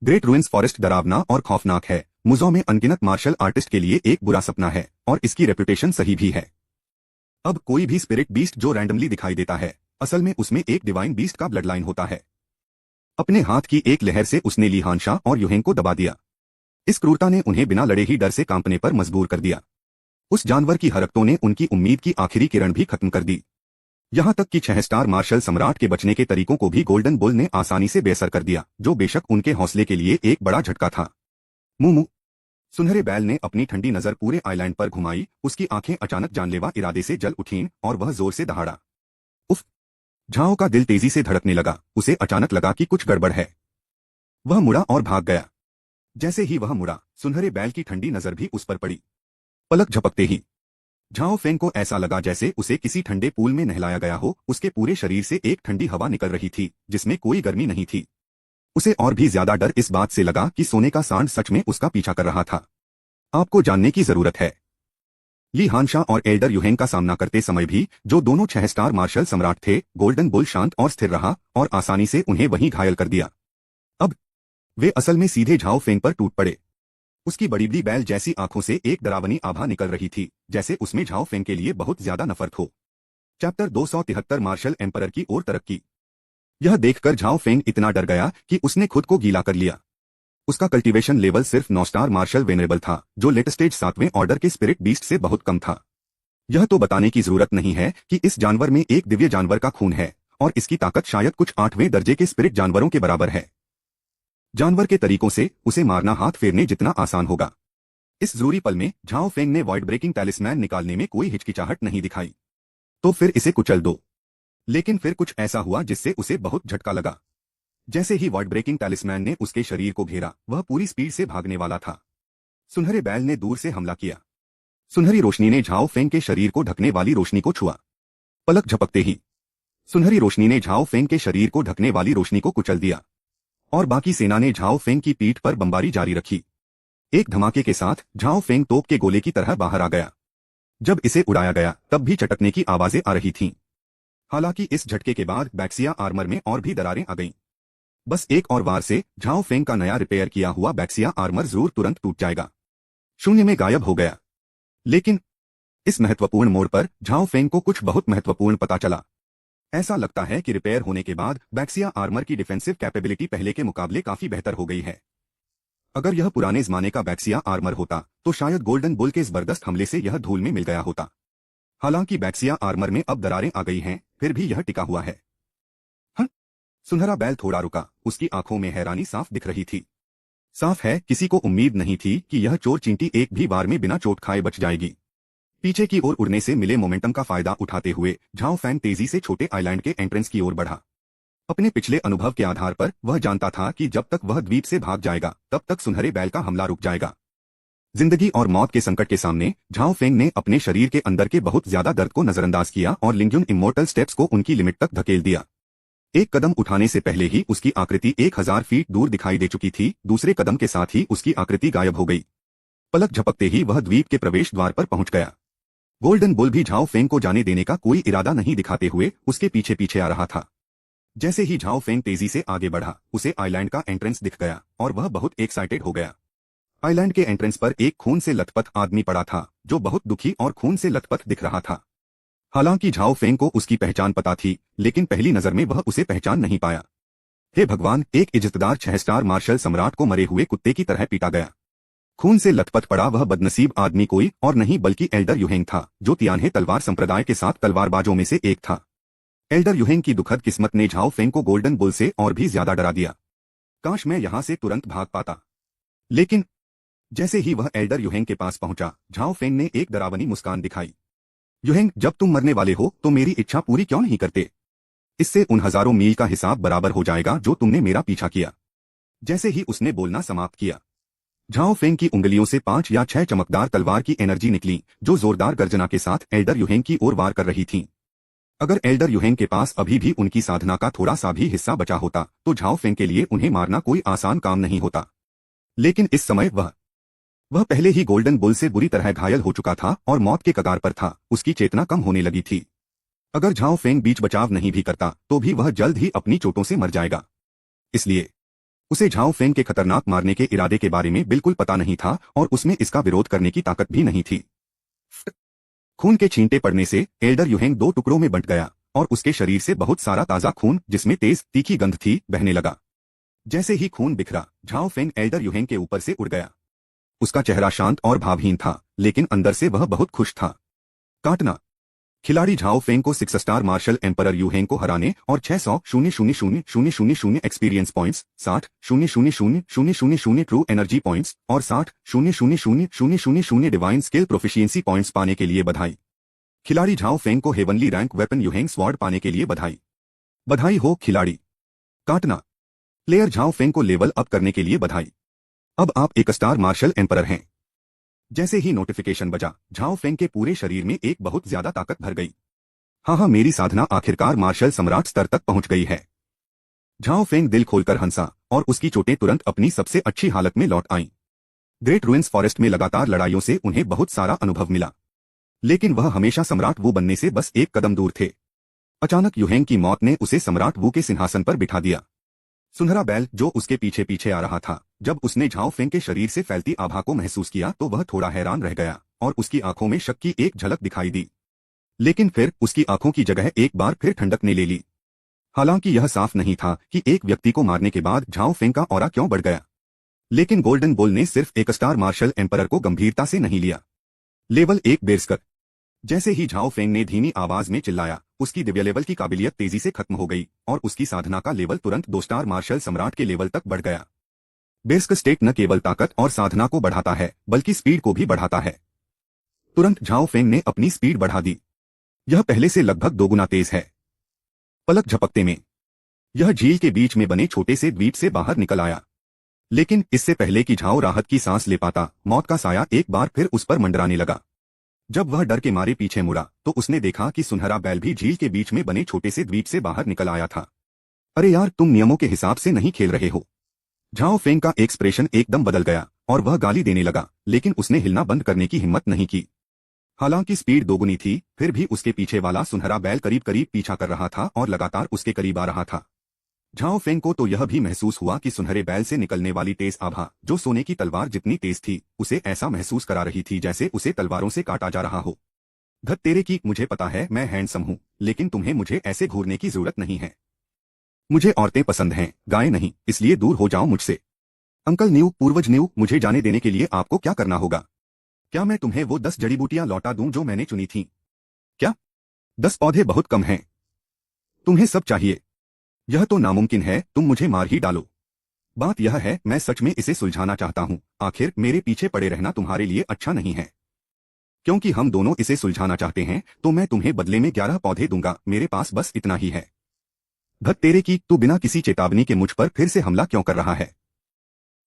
ग्रेट रुइंस फॉरेस्ट डरावना और खौफनाक है। मुजो में अनगिनत मार्शल आर्टिस्ट के लिए एक बुरा सपना है और इसकी रेपुटेशन सही भी है। अब कोई भी स्पिरिट बीस्ट जो रैंडमली दिखाई देता है, असल में उसमें एक डिवाइन बीस्ट का ब्लड लाइन होता है। अपने हाथ की एक लहर से उसने ली हानशा और युहेंग को दबा दिया। इस क्रूरता ने उन्हें बिना लड़े ही डर से कांपने पर मजबूर कर दिया। उस जानवर की हरकतों ने उनकी उम्मीद की आखिरी किरण भी खत्म कर दी। यहां तक कि 6 स्टार मार्शल सम्राट के बचने के तरीकों को भी गोल्डन बुल ने आसानी से बेअसर कर दिया, जो बेशक उनके हौसले के लिए एक बड़ा झटका था। मुमु, सुनहरे बैल ने अपनी ठंडी नजर पूरे आइलैंड पर घुमाई। उसकी आंखें अचानक जानलेवा इरादे से जल उठीं और वह जोर से दहाड़ा। उफ! झाओ का दिल तेजी से धड़कने लगा। उसे अचानक लगा कि कुछ गड़बड़ है। वह मुड़ा और भाग गया। जैसे ही वह मुड़ा, सुनहरे बैल की ठंडी नजर भी उस पर पड़ी। पलक झपकते ही झाओ फेंग को ऐसा लगा जैसे उसे किसी ठंडे पूल में नहलाया गया हो। उसके पूरे शरीर से एक ठंडी हवा निकल रही थी जिसमें कोई गर्मी नहीं थी। उसे और भी ज्यादा डर इस बात से लगा कि सोने का सांड सच में उसका पीछा कर रहा था। आपको जानने की जरूरत है, ली हानशा और एल्डर युहेंग का सामना करते समय भी, जो दोनों 6 स्टार मार्शल सम्राट थे, गोल्डन बुल शांत और स्थिर रहा और आसानी से उन्हें वहीं घायल कर दिया। अब वे असल में सीधे झाओ फेंग पर टूट पड़े। उसकी बड़ी बड़ी बैल जैसी आंखों से एक डरावनी आभा निकल रही थी, जैसे उसमें झाओ फेंग के लिए बहुत ज्यादा नफरत हो। चैप्टर 273 मार्शल एम्परर की ओर तरक्की। यह देखकर झाओ फेंग इतना डर गया कि उसने खुद को गीला कर लिया। उसका कल्टीवेशन लेवल सिर्फ 9 स्टार मार्शल वेनरेबल था, जो लेट स्टेज 7वें ऑर्डर के स्पिरिट बीस्ट से बहुत कम था। यह तो बताने की जरूरत नहीं है कि इस जानवर में एक दिव्य जानवर का खून है और इसकी ताकत शायद कुछ 8वें दर्जे के स्पिरिट जानवरों के बराबर है। जानवर के तरीकों से उसे मारना हाथ फेरने जितना आसान होगा। इस जरूरी पल में झाओ फेंग ने वॉइड ब्रेकिंग टैलिस्मैन निकालने में कोई हिचकिचाहट नहीं दिखाई। तो फिर इसे कुचल दो। लेकिन फिर कुछ ऐसा हुआ जिससे उसे बहुत झटका लगा। जैसे ही वर्ड ब्रेकिंग टैलिस्मैन ने उसके शरीर को घेरा, वह पूरी स्पीड से भागने वाला था। सुनहरे बैल ने दूर से हमला किया। सुनहरी रोशनी ने झाओ फेंग के शरीर को ढकने वाली रोशनी को छुआ। पलक झपकते ही सुनहरी रोशनी ने झाओ फेंग के शरीर को ढकने वाली रोशनी को कुचल दिया और बाकी सेना ने झाओ फेंग की पीठ पर बमबारी जारी रखी। एक धमाके के साथ झाओ फेंग तोप के गोले की तरह बाहर आ गया। जब इसे उड़ाया गया तब भी चटकने की आवाजें आ रही थीं। हालांकि इस झटके के बाद बैक्सिया आर्मर में और भी दरारें आ गईं। बस एक और वार से झाओ फेंग का नया रिपेयर किया हुआ बैक्सिया आर्मर जरूर तुरंत टूट जाएगा। शून्य में गायब हो गया। लेकिन इस महत्वपूर्ण मोड़ पर झाओ फेंग को कुछ बहुत महत्वपूर्ण पता चला। ऐसा लगता है कि रिपेयर होने के बाद बैक्सिया आर्मर की डिफेंसिव कैपेबिलिटी पहले के मुकाबले काफी बेहतर हो गई है। अगर यह पुराने जमाने का बैक्सिया आर्मर होता तो शायद गोल्डन बुल के जबरदस्त हमले से यह धूल में मिल गया होता। हालांकि बैक्सिया आर्मर में अब दरारें आ गई हैं, फिर भी यह टिका हुआ है। सुनहरा बैल थोड़ा रुका, उसकी आंखों में हैरानी साफ दिख रही थी। साफ है, किसी को उम्मीद नहीं थी कि यह चोर चींटी एक भी बार में बिना चोट खाए बच जाएगी। पीछे की ओर उड़ने से मिले मोमेंटम का फायदा उठाते हुए झाओ फेंग तेजी से छोटे आइलैंड के एंट्रेंस की ओर बढ़ा। अपने पिछले अनुभव के आधार पर वह जानता था कि जब तक वह द्वीप से भाग जाएगा तब तक सुनहरे बैल का हमला रुक जाएगा। जिंदगी और मौत के संकट के सामने झाओ फेंग ने अपने शरीर के अंदर के बहुत ज्यादा दर्द को नजरअंदाज किया और लिंग्युन इमोर्टल स्टेप्स को उनकी लिमिट तक धकेल दिया। एक कदम उठाने से पहले ही उसकी आकृति 1000 फीट दूर दिखाई दे चुकी थी। दूसरे कदम के साथ ही उसकी आकृति गायब हो गई। पलक झपकते ही वह द्वीप के प्रवेश द्वार पर पहुंच गया। गोल्डन बुल भी झाओ फेंग को जाने देने का कोई इरादा नहीं दिखाते हुए उसके पीछे पीछे आ रहा था। जैसे ही झाओ फेंग तेजी से आगे बढ़ा, उसे आइलैंड का एंट्रेंस दिख गया और वह बहुत एक्साइटेड हो गया। आइलैंड के एंट्रेंस पर एक खून से लथपथ आदमी पड़ा था जो बहुत दुखी और खून से लथपथ दिख रहा था। हालांकि झाओ फेंग को उसकी पहचान पता थी, लेकिन पहली नजर में वह उसे पहचान नहीं पाया। हे भगवान, एक इज्जतदार 6 स्टार मार्शल सम्राट को मरे हुए कुत्ते की तरह पीटा गया। खून से लथपथ पड़ा वह बदनसीब आदमी कोई और नहीं बल्कि एल्डर युहेंग था, जो तियान्हे तलवार संप्रदाय के साथ तलवारबाजों में से एक था। एल्डर युहेंग की दुखद किस्मत ने झाओ फेंग को गोल्डन बुल से और भी ज्यादा डरा दिया। काश मैं यहां से तुरंत भाग पाता। लेकिन जैसे ही वह एल्डर युहेंग के पास पहुंचा, झाओ फेंग ने एक डरावनी मुस्कान दिखाई। युहेंग, जब तुम मरने वाले हो तो मेरी इच्छा पूरी क्यों नहीं करते? इससे उन हजारों मील का हिसाब बराबर हो जाएगा जो तुमने मेरा पीछा किया। जैसे ही उसने बोलना समाप्त किया, झाओ फेंग की उंगलियों से 5 या 6 चमकदार तलवार की एनर्जी निकली, जो जोरदार गर्जना के साथ एल्डर युहेंग की ओर वार कर रही थीं। अगर एल्डर युहेंग के पास अभी भी उनकी साधना का थोड़ा सा भी हिस्सा बचा होता तो झाओ फेंग के लिए उन्हें मारना कोई आसान काम नहीं होता। लेकिन इस समय वह पहले ही गोल्डन बुल से बुरी तरह घायल हो चुका था और मौत के कगार पर था। उसकी चेतना कम होने लगी थी। अगर झाओ फेंग बीच बचाव नहीं भी करता तो भी वह जल्द ही अपनी चोटों से मर जाएगा। इसलिए उसे झाओ फेंग के खतरनाक मारने के इरादे के बारे में बिल्कुल पता नहीं था और उसमें इसका विरोध करने की ताकत भी नहीं थी। खून के छींटे पड़ने से एल्डर युहेंग 2 टुकड़ों में बंट गया और उसके शरीर से बहुत सारा ताजा खून, जिसमें तेज तीखी गंध थी, बहने लगा। जैसे ही खून बिखरा, झाओ फेंग एल्डर युहेंग के ऊपर से उड़ गया। उसका चेहरा शांत और भावहीन था, लेकिन अंदर से वह बहुत खुश था। काटना। खिलाड़ी झाओ फेंग को 6 स्टार मार्शल एम्परर युहेंग को हराने और 600,000,000 experience points, 60,000,000 true energy points और 60,000,000 डिवाइन स्किल प्रोफिशिएंसी पॉइंट्स पाने के लिए बधाई। खिलाड़ी झाओ फेंग को हेवनली रैंक वेपन युहेंग स्वॉर्ड पाने के लिए बधाई। बधाई हो खिलाड़ी। काटना। प्लेयर झाओ फेंग को लेवल अप करने के लिए बधाई। अब आप 1 स्टार मार्शल एम्परर हैं। जैसे ही नोटिफिकेशन बजा, झाओ फेंग के पूरे शरीर में एक बहुत ज्यादा ताकत भर गई। हाँ, मेरी साधना आखिरकार मार्शल सम्राट स्तर तक पहुंच गई है। झाओ फेंग दिल खोलकर हंसा और उसकी चोटें तुरंत अपनी सबसे अच्छी हालत में लौट आईं। ग्रेट रुइंस फॉरेस्ट में लगातार लड़ाइयों से उन्हें बहुत सारा अनुभव मिला, लेकिन वह हमेशा सम्राट वू बनने से बस एक कदम दूर थे। अचानक युहेंग की मौत ने उसे सम्राट वू के सिंहासन पर बिठा दिया। सुनहरा बैल, जो उसके पीछे पीछे आ रहा था, जब उसने झाओ फेंग के शरीर से फैलती आभा को महसूस किया तो वह थोड़ा हैरान रह गया और उसकी आंखों में शक की एक झलक दिखाई दी। लेकिन फिर उसकी आंखों की जगह एक बार फिर ठंडक ने ले ली। हालांकि यह साफ नहीं था कि एक व्यक्ति को मारने के बाद झाओ फेंग का ऑरा क्यों बढ़ गया, लेकिन गोल्डन बुल ने सिर्फ 1 स्टार मार्शल एम्परर को गंभीरता से नहीं लिया। लेवल 1 बेरस्कर। जैसे ही झाओ फेंग ने धीमी आवाज में चिल्लाया, उसकी दिव्य लेवल की काबिलियत तेजी से खत्म हो गई और उसकी साधना का लेवल तुरंत 2 स्टार मार्शल सम्राट के लेवल तक बढ़ गया। बेरस्कर स्टेट न केवल ताकत और साधना को बढ़ाता है बल्कि स्पीड को भी बढ़ाता है। तुरंत झाओ फेंग ने अपनी स्पीड बढ़ा दी। यह पहले से लगभग 2 गुना तेज है। पलक झपकते में यह झील के बीच में बने छोटे से द्वीप से बाहर निकल आया। लेकिन इससे पहले कि झाओ राहत की सांस ले पाता, मौत का साया एक बार फिर उस पर मंडराने लगा। जब वह डर के मारे पीछे मुड़ा तो उसने देखा कि सुनहरा बैल भी झील के बीच में बने छोटे से द्वीप से बाहर निकल आया था। अरे यार, तुम नियमों के हिसाब से नहीं खेल रहे हो। झाओ फेंग का एक्सप्रेशन एकदम बदल गया और वह गाली देने लगा, लेकिन उसने हिलना बंद करने की हिम्मत नहीं की। हालांकि स्पीड दोगुनी थी, फिर भी उसके पीछे वाला सुनहरा बैल करीब करीब पीछा कर रहा था और लगातार उसके करीब आ रहा था। झाओ फेंग को तो यह भी महसूस हुआ कि सुनहरे बैल से निकलने वाली तेज आभा, जो सोने की तलवार जितनी तेज थी, उसे ऐसा महसूस करा रही थी जैसे उसे तलवारों से काटा जा रहा हो। धत तेरे की, मुझे पता है मैं हैंडसम हूं, लेकिन तुम्हें मुझे ऐसे घूरने की जरूरत नहीं है। मुझे औरतें पसंद हैं, गायें नहीं, इसलिए दूर हो जाओ मुझसे। अंकल न्यू, पूर्वज न्यू, मुझे जाने देने के लिए आपको क्या करना होगा? क्या मैं तुम्हें वो 10 जड़ी बूटियां लौटा दूं जो मैंने चुनी थीं? क्या 10 पौधे बहुत कम हैं? तुम्हें सब चाहिए? यह तो नामुमकिन है, तुम मुझे मार ही डालो। बात यह है, मैं सच में इसे सुलझाना चाहता हूं। आखिर मेरे पीछे पड़े रहना तुम्हारे लिए अच्छा नहीं है। क्योंकि हम दोनों इसे सुलझाना चाहते हैं, तो मैं तुम्हें बदले में 11 पौधे दूंगा। मेरे पास बस इतना ही है। धत तेरे की, तू बिना किसी चेतावनी के मुझ पर फिर से हमला क्यों कर रहा है?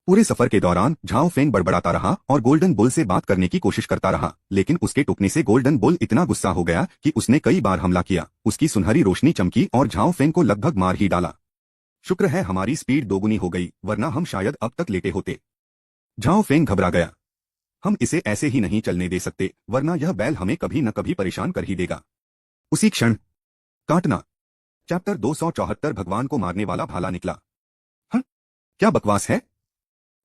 पूरे सफर के दौरान झाओ फेंग बड़बड़ाता रहा और गोल्डन बुल से बात करने की कोशिश करता रहा, लेकिन उसके टुकने से गोल्डन बुल इतना गुस्सा हो गया कि उसने कई बार हमला किया। उसकी सुनहरी रोशनी चमकी और झाओ फेंग को लगभग मार ही डाला। शुक्र है हमारी स्पीड दोगुनी हो गई, वरना हम शायद अब तक लेटे होते। झाओ फेंग घबरा गया। हम इसे ऐसे ही नहीं चलने दे सकते, वरना यह बैल हमें कभी न कभी परेशान कर ही देगा। उसी क्षण काटना। चैप्टर 274 भगवान को मारने वाला भाला निकला। हाँ, क्या बकवास है?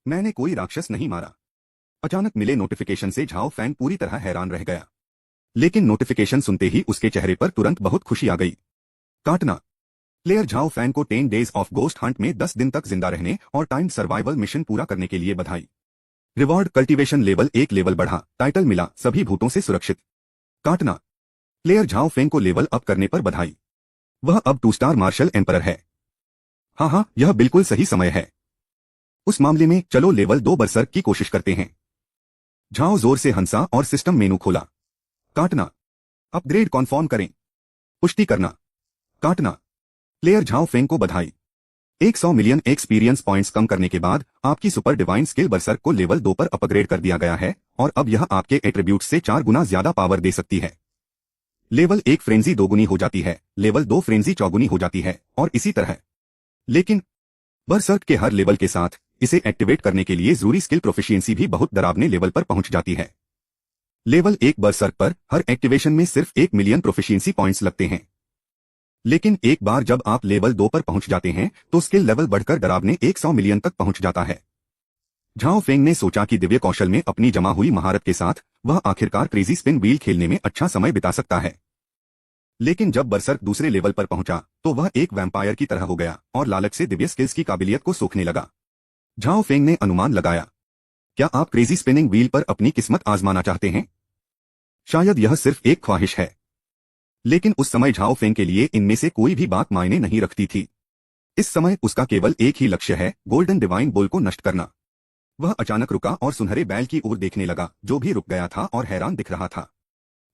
मैंने कोई राक्षस नहीं मारा। अचानक मिले नोटिफिकेशन से झाओ फेंग पूरी तरह हैरान रह गया। लेकिन नोटिफिकेशन सुनते ही उसके चेहरे पर तुरंत बहुत खुशी आ गई। काटना। प्लेयर झाओ फेंग को 10 डेज ऑफ गोस्ट हंट में 10 दिन तक जिंदा रहने और टाइम सर्वाइवल मिशन पूरा करने के लिए बधाई। रिवॉर्ड कल्टीवेशन लेवल 1 लेवल बढ़ा, टाइटल मिला, सभी भूतों से सुरक्षित। काटना। प्लेयर झाओ फेंग को लेवल अप करने पर बधाई। वह अब 2 स्टार मार्शल एम्परर है। हाँ, यह बिल्कुल सही समय है। उस मामले में चलो लेवल 2 बरसर्क की कोशिश करते हैं। झाओ जोर से हंसा और सिस्टम मेनू खोला। काटना। अपग्रेड कॉन्फर्म करें। पुष्टि करना। काटना। प्लेयर झाओ फेंग को बधाई। 100 मिलियन एक्सपीरियंस पॉइंट्स कम करने के बाद आपकी सुपर डिवाइन स्किल बरसर्क को लेवल 2 पर अपग्रेड कर दिया गया है और अब यह आपके एट्रीब्यूट्स से 4 गुना ज्यादा पावर दे सकती है। लेवल 1 फ्रेंजी 2 गुनी हो जाती है, लेवल 2 फ्रेंजी 4 गुनी हो जाती है और इसी तरह। लेकिन बरसर्क के हर लेवल के साथ इसे एक्टिवेट करने के लिए जरूरी स्किल प्रोफिशिएंसी भी बहुत डरावने लेवल पर पहुंच जाती है। लेवल 1 बरसर्क पर हर एक्टिवेशन में सिर्फ 1 मिलियन प्रोफिशिएंसी पॉइंट्स लगते हैं। लेकिन एक बार जब आप लेवल 2 पर पहुंच जाते हैं तो स्किल लेवल बढ़कर डरावने 100 मिलियन तक पहुंच जाता है। झाओ फेंग ने सोचा कि दिव्य कौशल में अपनी जमा हुई महारत के साथ वह आखिरकार क्रेजी स्पिन व्हील खेलने में अच्छा समय बिता सकता है। लेकिन जब बरसर्क दूसरे लेवल पर पहुंचा तो वह एक वैम्पायर की तरह हो गया और लालच से दिव्य स्किल्स की काबिलियत को सोखने लगा। झाओ फेंग ने अनुमान लगाया, क्या आप क्रेजी स्पिनिंग व्हील पर अपनी किस्मत आजमाना चाहते हैं? शायद यह सिर्फ एक ख्वाहिश है, लेकिन उस समय झाओ फेंग के लिए इनमें से कोई भी बात मायने नहीं रखती थी। इस समय उसका केवल एक ही लक्ष्य है, गोल्डन डिवाइन बुल को नष्ट करना। वह अचानक रुका और सुनहरे बैल की ओर देखने लगा, जो भी रुक गया था और हैरान दिख रहा था।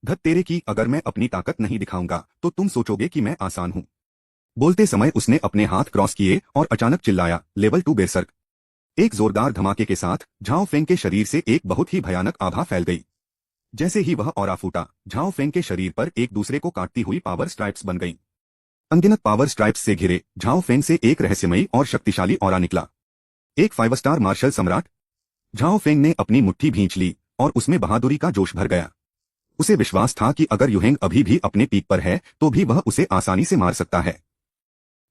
धत तेरे की, अगर मैं अपनी ताकत नहीं दिखाऊंगा तो तुम सोचोगे कि मैं आसान हूं। बोलते समय उसने अपने हाथ क्रॉस किए और अचानक चिल्लाया, लेवल 2 बेरसर्क। एक जोरदार धमाके के साथ झाओ फेंग के शरीर से एक बहुत ही भयानक आभा फैल गई। जैसे ही वह ऑरा फूटा, झाओ फेंग के शरीर पर एक दूसरे को काटती हुई पावर स्ट्राइप्स बन गईं। अनगिनत पावर स्ट्राइप्स से घिरे झाओ फेंग से एक रहस्यमयी और शक्तिशाली ऑरा निकला। एक 5 स्टार मार्शल सम्राट। झाओ फेंग ने अपनी मुट्ठी भींच ली और उसमें बहादुरी का जोश भर गया। उसे विश्वास था कि अगर युहेंग अभी भी अपने पीक पर है तो भी वह उसे आसानी से मार सकता है।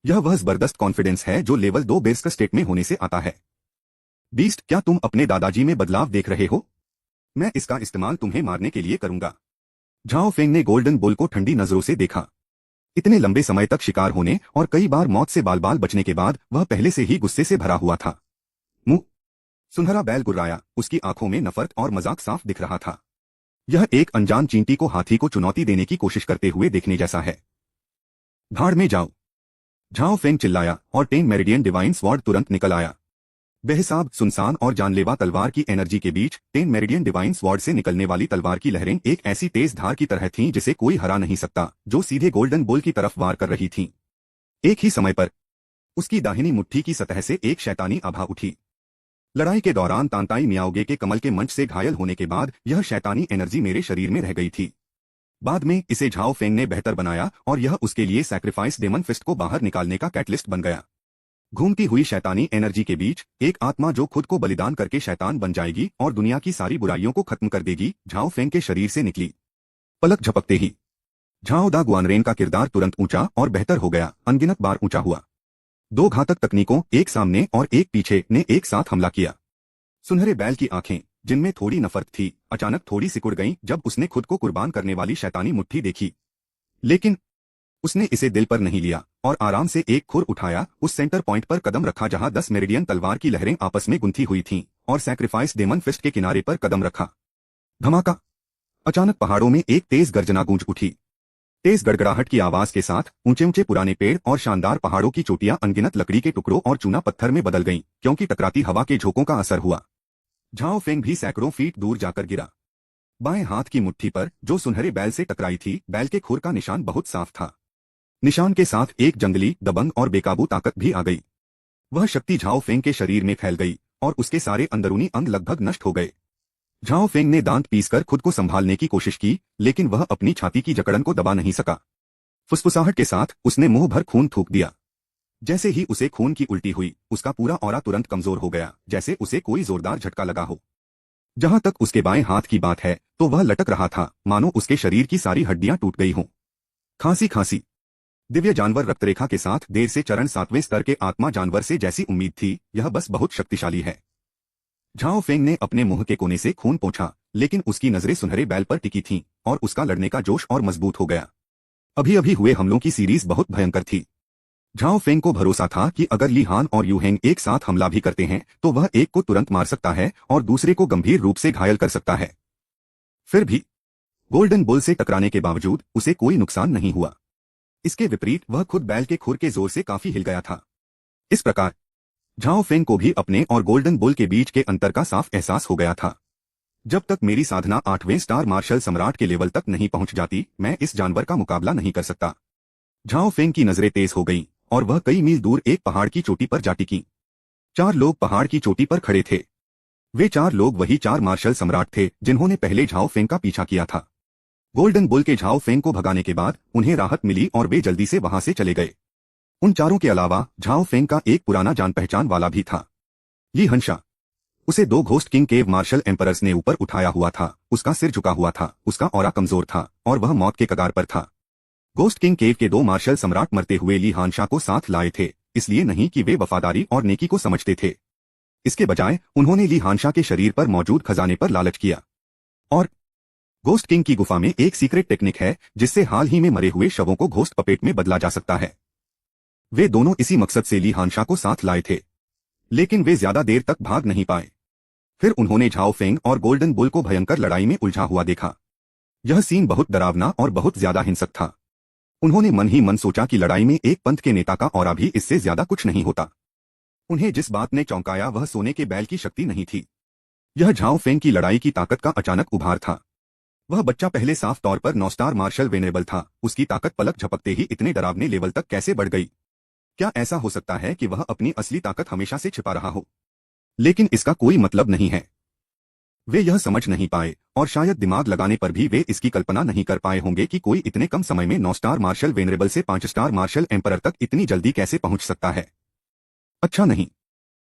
यह वह जबरदस्त कॉन्फिडेंस है जो लेवल 2 बेस स्टेट में होने से आता है। बीस्ट, क्या तुम अपने दादाजी में बदलाव देख रहे हो? मैं इसका इस्तेमाल तुम्हें मारने के लिए करूंगा। झाओ फेंग ने गोल्डन बुल को ठंडी नजरों से देखा। इतने लंबे समय तक शिकार होने और कई बार मौत से बाल बाल बचने के बाद वह पहले से ही गुस्से से भरा हुआ था। मुंह। सुनहरा बैल गुर्राया, उसकी आंखों में नफरत और मजाक साफ दिख रहा था। यह एक अनजान चींटी को हाथी को चुनौती देने की कोशिश करते हुए देखने जैसा है। भाड़ में जाओ। झाओ फेंग चिल्लाया और 10 मेरिडियन डिवाइन स्वॉर्ड तुरंत निकल आया। बेहिसाब, सुनसान और जानलेवा तलवार की एनर्जी के बीच 10 मेरिडियन डिवाइन स्वॉर्ड से निकलने वाली तलवार की लहरें एक ऐसी तेज धार की तरह थीं जिसे कोई हरा नहीं सकता, जो सीधे गोल्डन बुल की तरफ वार कर रही थीं। एक ही समय पर उसकी दाहिनी मुट्ठी की सतह से एक शैतानी आभा उठी। लड़ाई के दौरान तांताई मियाओगे के कमल के मंच से घायल होने के बाद यह शैतानी एनर्जी मेरे शरीर में रह गई थी। बाद में इसे झाओ फेंग ने बेहतर बनाया और यह उसके लिए सैक्रिफाइस डेमन फिस्ट को बाहर निकालने का कैटलिस्ट बन गया। घूमती हुई शैतानी एनर्जी के बीच एक आत्मा जो खुद को बलिदान करके शैतान बन जाएगी और दुनिया की सारी बुराइयों को खत्म कर देगी, झाओ फेंग के शरीर से निकली। पलक झपकते ही झाओ दा गुआनरेन का किरदार तुरंत ऊंचा और बेहतर हो गया, अनगिनत बार ऊंचा हुआ। दो घातक तकनीकों, एक सामने और एक पीछे, ने एक साथ हमला किया। सुनहरे बैल की आंखें, जिनमें थोड़ी नफरत थी, अचानक थोड़ी सिकुड़ गईं जब उसने खुद को कुर्बान करने वाली शैतानी मुट्ठी देखी। लेकिन उसने इसे दिल पर नहीं लिया और आराम से एक खुर उठाया, उस सेंटर पॉइंट पर कदम रखा जहां 10 मेरिडियन तलवार की लहरें आपस में गुंथी हुई थीं, और सैक्रिफाइस डेमन फिस्ट के किनारे पर कदम रखा। धमाका! अचानक पहाड़ों में एक तेज गर्जना गूंज उठी। तेज गड़गड़ाहट की आवाज के साथ ऊंचे ऊंचे पुराने पेड़ और शानदार पहाड़ों की चोटियां अनगिनत लकड़ी के टुकड़ों और चूना पत्थर में बदल गईं, क्योंकि टकराती हवा के झोंकों का असर हुआ। झाओ फेंग भी सैकड़ों फीट दूर जाकर गिरा। बाएं हाथ की मुट्ठी पर जो सुनहरे बैल से टकराई थी, बैल के खुर का निशान बहुत साफ था। निशान के साथ एक जंगली, दबंग और बेकाबू ताकत भी आ गई। वह शक्ति झाओ फेंग के शरीर में फैल गई और उसके सारे अंदरूनी अंग लगभग नष्ट हो गए। झाओ फेंग ने दांत पीसकर खुद को संभालने की कोशिश की, लेकिन वह अपनी छाती की जकड़न को दबा नहीं सका। फुसफुसाहट के साथ उसने मुंह भर खून थूक दिया। जैसे ही उसे खून की उल्टी हुई, उसका पूरा ऑरा तुरंत कमजोर हो गया, जैसे उसे कोई जोरदार झटका लगा हो। जहां तक उसके बाएं हाथ की बात है, तो वह लटक रहा था, मानो उसके शरीर की सारी हड्डियां टूट गई हों। खांसी खांसी। दिव्य जानवर रक्तरेखा के साथ देर से चरण 7वें स्तर के आत्मा जानवर से जैसी उम्मीद थी, यह बस बहुत शक्तिशाली है। झाओ फेंग ने अपने मुंह के कोने से खून पोंछा, लेकिन उसकी नजरें सुनहरे बैल पर टिकी थीं, और उसका लड़ने का जोश और मजबूत हो गया। अभी अभी हुए हमलों की सीरीज बहुत भयंकर थी। झाओ फेंग को भरोसा था कि अगर ली हान और यू हेंग एक साथ हमला भी करते हैं, तो वह एक को तुरंत मार सकता है और दूसरे को गंभीर रूप से घायल कर सकता है। फिर भी गोल्डन बुल से टकराने के बावजूद उसे कोई नुकसान नहीं हुआ। इसके विपरीत वह खुद बैल के खुर के जोर से काफी हिल गया था। इस प्रकार झाओ फेंग को भी अपने और गोल्डन बुल के बीच के अंतर का साफ एहसास हो गया था। जब तक मेरी साधना 8वें स्टार मार्शल सम्राट के लेवल तक नहीं पहुंच जाती, मैं इस जानवर का मुकाबला नहीं कर सकता। झाओ फेंग की नजरें तेज हो गईं और वह कई मील दूर एक पहाड़ की चोटी पर जा टिकी। 4 लोग पहाड़ की चोटी पर खड़े थे। वे 4 लोग वही 4 मार्शल सम्राट थे जिन्होंने पहले झाओ फेंग का पीछा किया था। गोल्डन बुल के झाओ फेंग को भगाने के बाद उन्हें राहत मिली और वे जल्दी से वहां से चले गए। उन चारों के अलावा झाओ फेंग का एक पुराना जान पहचान वाला भी था, ली हंशा। उसे 2 घोस्ट किंग केव मार्शल एम्परर्स ने ऊपर उठाया हुआ था, उसका सिर झुका हुआ था, उसका ऑरा कमजोर था और वह मौत के कगार पर था। गोस्ट किंग केव के 2 मार्शल सम्राट मरते हुए ली हानशा को साथ लाए थे, इसलिए नहीं कि वे वफादारी और नेकी को समझते थे। इसके बजाय उन्होंने ली हानशा के शरीर पर मौजूद खजाने पर लालच किया। और गोस्ट किंग की गुफा में एक सीक्रेट टेक्निक है जिससे हाल ही में मरे हुए शवों को घोस्ट पपेट में बदला जा सकता है। वे दोनों इसी मकसद से ली हानशा को साथ लाए थे, लेकिन वे ज्यादा देर तक भाग नहीं पाए। फिर उन्होंने झाओ फेंग और गोल्डन बुल को भयंकर लड़ाई में उलझा हुआ देखा। यह सीन बहुत डरावना और बहुत ज्यादा हिंसक था। उन्होंने मन ही मन सोचा कि लड़ाई में एक पंथ के नेता का ऑरा भी इससे ज्यादा कुछ नहीं होता। उन्हें जिस बात ने चौंकाया वह सोने के बैल की शक्ति नहीं थी, यह झाओ फेंग की लड़ाई की ताकत का अचानक उभार था। वह बच्चा पहले साफ तौर पर 9 स्टार मार्शल वेनरेबल था, उसकी ताकत पलक झपकते ही इतने डरावने लेवल तक कैसे बढ़ गई? क्या ऐसा हो सकता है कि वह अपनी असली ताकत हमेशा से छिपा रहा हो? लेकिन इसका कोई मतलब नहीं है। वे यह समझ नहीं पाए, और शायद दिमाग लगाने पर भी वे इसकी कल्पना नहीं कर पाए होंगे कि कोई इतने कम समय में 9 स्टार मार्शल वेनरेबल से 5 स्टार मार्शल एम्परर तक इतनी जल्दी कैसे पहुंच सकता है। अच्छा नहीं,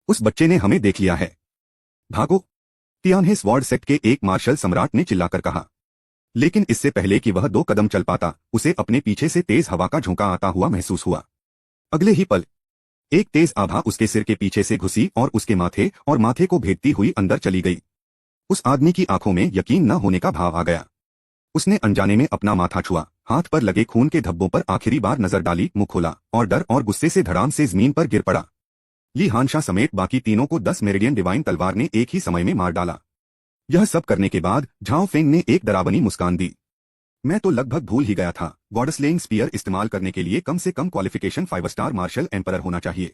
उस बच्चे ने हमें देख लिया है। भागो, तियानहे स्वॉर्ड सेक्ट के एक मार्शल सम्राट ने चिल्लाकर कहा। लेकिन इससे पहले कि वह 2 कदम चल पाता, उसे अपने पीछे से तेज हवा का झोंका आता हुआ महसूस हुआ। अगले ही पल एक तेज आभा उसके सिर के पीछे से घुसी और उसके माथे को भेदती हुई अंदर चली गई। उस आदमी की आंखों में यकीन न होने का भाव आ गया। उसने अनजाने में अपना माथा छुआ, हाथ पर लगे खून के धब्बों पर आखिरी बार नजर डाली, मुंह खोला और डर और गुस्से से धड़ाम से जमीन पर गिर पड़ा। ली हानशा समेत बाकी तीनों को 10 मेरिडियन डिवाइन तलवार ने एक ही समय में मार डाला। यह सब करने के बाद झाओ फेंग ने एक डरावनी मुस्कान दी। मैं तो लगभग भूल ही गया था, गॉडस्लेइंग स्पीयर इस्तेमाल करने के लिए कम से कम क्वालिफिकेशन 5 स्टार मार्शल एम्परर होना चाहिए।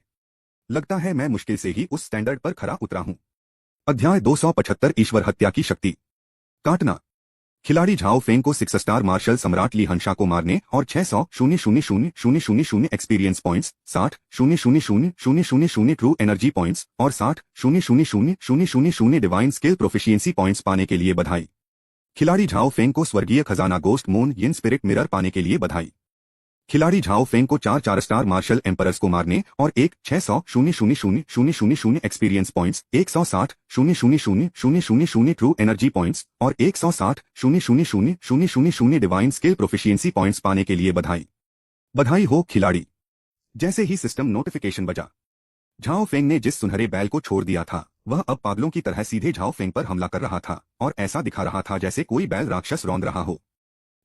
लगता है मैं मुश्किल से ही उस स्टैंडर्ड पर खरा उतरा हूं। अध्याय 275 ईश्वर हत्या की शक्ति। काटना। खिलाड़ी झाओ फेंग को 6 स्टार मार्शल सम्राट ली हंशा को मारने और 600,000,000 experience points, 60,000,000 true energy points और 60,000,000 डिवाइन स्किल प्रोफिशिएंसी पॉइंट्स पाने के लिए बधाई। खिलाड़ी झाओ फेंग को स्वर्गीय खजाना गोस्ट मून यिन स्पिरिट मिरर पाने के लिए बधाई। खिलाड़ी झाओ फेंग को 4 स्टार मार्शल एम्परर्स को मारने और 600,000,000 experience points, 160,000,000 true energy points और 160,000,000 डिवाइन स्किल प्रोफिशिएंसी पॉइंट्स पाने के लिए बधाई। बधाई हो खिलाड़ी। जैसे ही सिस्टम नोटिफिकेशन बजा, झाओ फेंग ने जिस सुनहरे बैल को छोड़ दिया था वह अब पागलों की तरह सीधे झाओ फेंग पर हमला कर रहा था और ऐसा दिखा रहा था जैसे कोई बैल राक्षस रौंद रहा हो।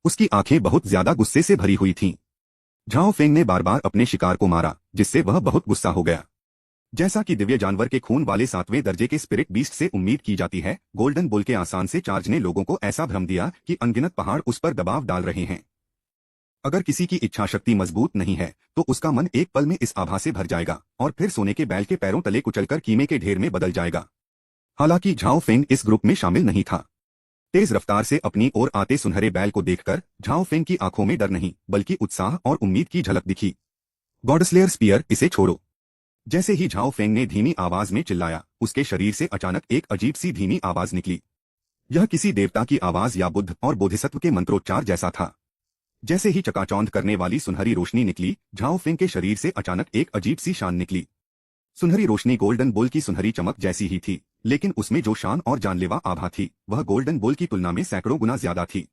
उसकी आंखें बहुत ज्यादा गुस्से से भरी हुई थीं। झाओ फेंग ने बार बार अपने शिकार को मारा जिससे वह बहुत गुस्सा हो गया। जैसा कि दिव्य जानवर के खून वाले 7वें दर्जे के स्पिरिट बीस्ट से उम्मीद की जाती है, गोल्डन बुल के आसान से चार्ज ने लोगों को ऐसा भ्रम दिया कि अनगिनत पहाड़ उस पर दबाव डाल रहे हैं। अगर किसी की इच्छा शक्ति मजबूत नहीं है तो उसका मन एक पल में इस आभा से भर जाएगा और फिर सोने के बैल के पैरों तले कुचलकर कीमे के ढेर में बदल जाएगा। हालांकि झाओ फेंग इस ग्रुप में शामिल नहीं था। तेज रफ्तार से अपनी ओर आते सुनहरे बैल को देखकर झाओ फेंग की आंखों में डर नहीं बल्कि उत्साह और उम्मीद की झलक दिखी। गॉडस्लेयर स्पीयर, इसे छोड़ो। जैसे ही झाओ फेंग ने धीमी आवाज में चिल्लाया, उसके शरीर से अचानक एक अजीब सी धीमी आवाज निकली। यह किसी देवता की आवाज या बुद्ध और बोधिसत्व के मंत्रोच्चार जैसा था। जैसे ही चकाचौंध करने वाली सुनहरी रोशनी निकली, झाओ फेंग के शरीर से अचानक एक अजीब सी शान निकली। सुनहरी रोशनी गोल्डन बुल की सुनहरी चमक जैसी ही थी, लेकिन उसमें जो शान और जानलेवा आभा थी वह गोल्डन बुल की तुलना में सैकड़ों गुना ज्यादा थी।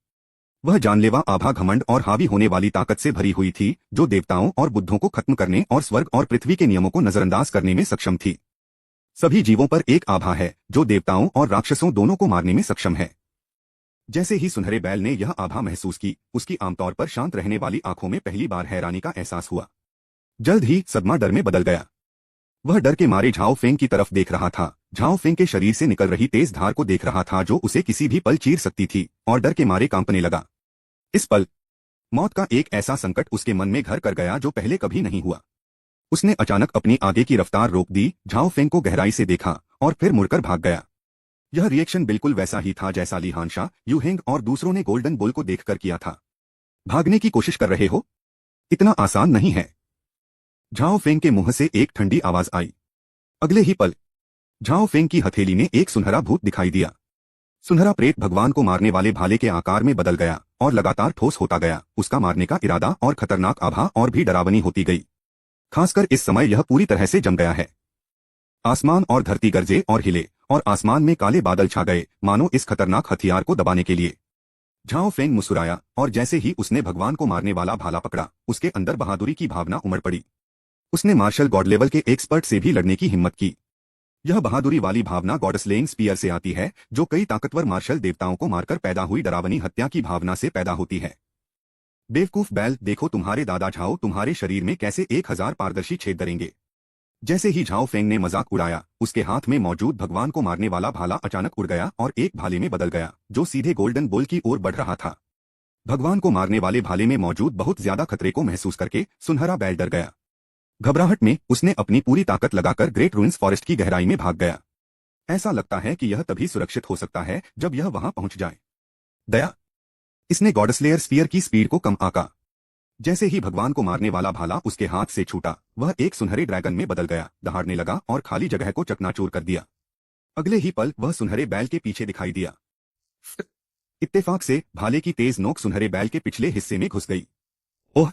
वह जानलेवा आभा घमंड और हावी होने वाली ताकत से भरी हुई थी जो देवताओं और बुद्धों को खत्म करने और स्वर्ग और पृथ्वी के नियमों को नजरअंदाज करने में सक्षम थी। सभी जीवों पर एक आभा है जो देवताओं और राक्षसों दोनों को मारने में सक्षम है। जैसे ही सुनहरे बैल ने यह आभा महसूस की, उसकी आमतौर पर शांत रहने वाली आंखों में पहली बार हैरानी का एहसास हुआ। जल्द ही सदमा डर में बदल गया। वह डर के मारे झाओ फेंग की तरफ देख रहा था। झाओ फेंग के शरीर से निकल रही तेज धार को देख रहा था जो उसे किसी भी पल चीर सकती थी और डर के मारे कांपने लगा। इस पल मौत का एक ऐसा संकट उसके मन में घर कर गया जो पहले कभी नहीं हुआ। उसने अचानक अपनी आगे की रफ्तार रोक दी, झाओ फेंग को गहराई से देखा और फिर मुड़कर भाग गया। यह रिएक्शन बिल्कुल वैसा ही था जैसा ली हानशा, यूहेंग और दूसरों ने गोल्डन बुल को देखकर किया था। भागने की कोशिश कर रहे हो? इतना आसान नहीं है। झाओ फेंग के मुंह से एक ठंडी आवाज आई। अगले ही पल झाओ फेंग की हथेली में एक सुनहरा भूत दिखाई दिया। सुनहरा प्रेत भगवान को मारने वाले भाले के आकार में बदल गया और लगातार ठोस होता गया। उसका मारने का इरादा और खतरनाक आभा और भी डरावनी होती गई। खासकर इस समय यह पूरी तरह से जम गया है। आसमान और धरती गरजे और हिले और आसमान में काले बादल छा गए, मानो इस खतरनाक हथियार को दबाने के लिए। झाओ फेंग मुस्कुराया और जैसे ही उसने भगवान को मारने वाला भाला पकड़ा, उसके अंदर बहादुरी की भावना उमड़ पड़ी। उसने मार्शल गॉड लेवल के एक्सपर्ट से भी लड़ने की हिम्मत की। यह बहादुरी वाली भावना गॉडस्लेइंग स्पीयर से आती है जो कई ताकतवर मार्शल देवताओं को मारकर पैदा हुई डरावनी हत्या की भावना से पैदा होती है। बेवकूफ बैल, देखो तुम्हारे दादा झाओ तुम्हारे शरीर में कैसे 1000 पारदर्शी छेद करेंगे। जैसे ही झाओ फेंग ने मजाक उड़ाया, उसके हाथ में मौजूद भगवान को मारने वाला भाला अचानक उड़ गया और एक भाले में बदल गया जो सीधे गोल्डन बुल की ओर बढ़ रहा था। भगवान को मारने वाले भाले में मौजूद बहुत ज्यादा खतरे को महसूस करके सुनहरा बैल डर गया। घबराहट में उसने अपनी पूरी ताकत लगाकर ग्रेट रूइंस फॉरेस्ट की गहराई में भाग गया। ऐसा लगता है कि यह तभी सुरक्षित हो सकता है जब यह वहां पहुंच जाए। दया। इसने गॉडस्लेयर स्पीयर की स्पीड को कम आंका। जैसे ही भगवान को मारने वाला भाला उसके हाथ से छूटा, वह एक सुनहरे ड्रैगन में बदल गया, दहाड़ने लगा और खाली जगह को चकनाचूर कर दिया। अगले ही पल वह सुनहरे बैल के पीछे दिखाई दिया। इत्तेफाक से भाले की तेज नोक सुनहरे बैल के पिछले हिस्से में घुस गई। ओह!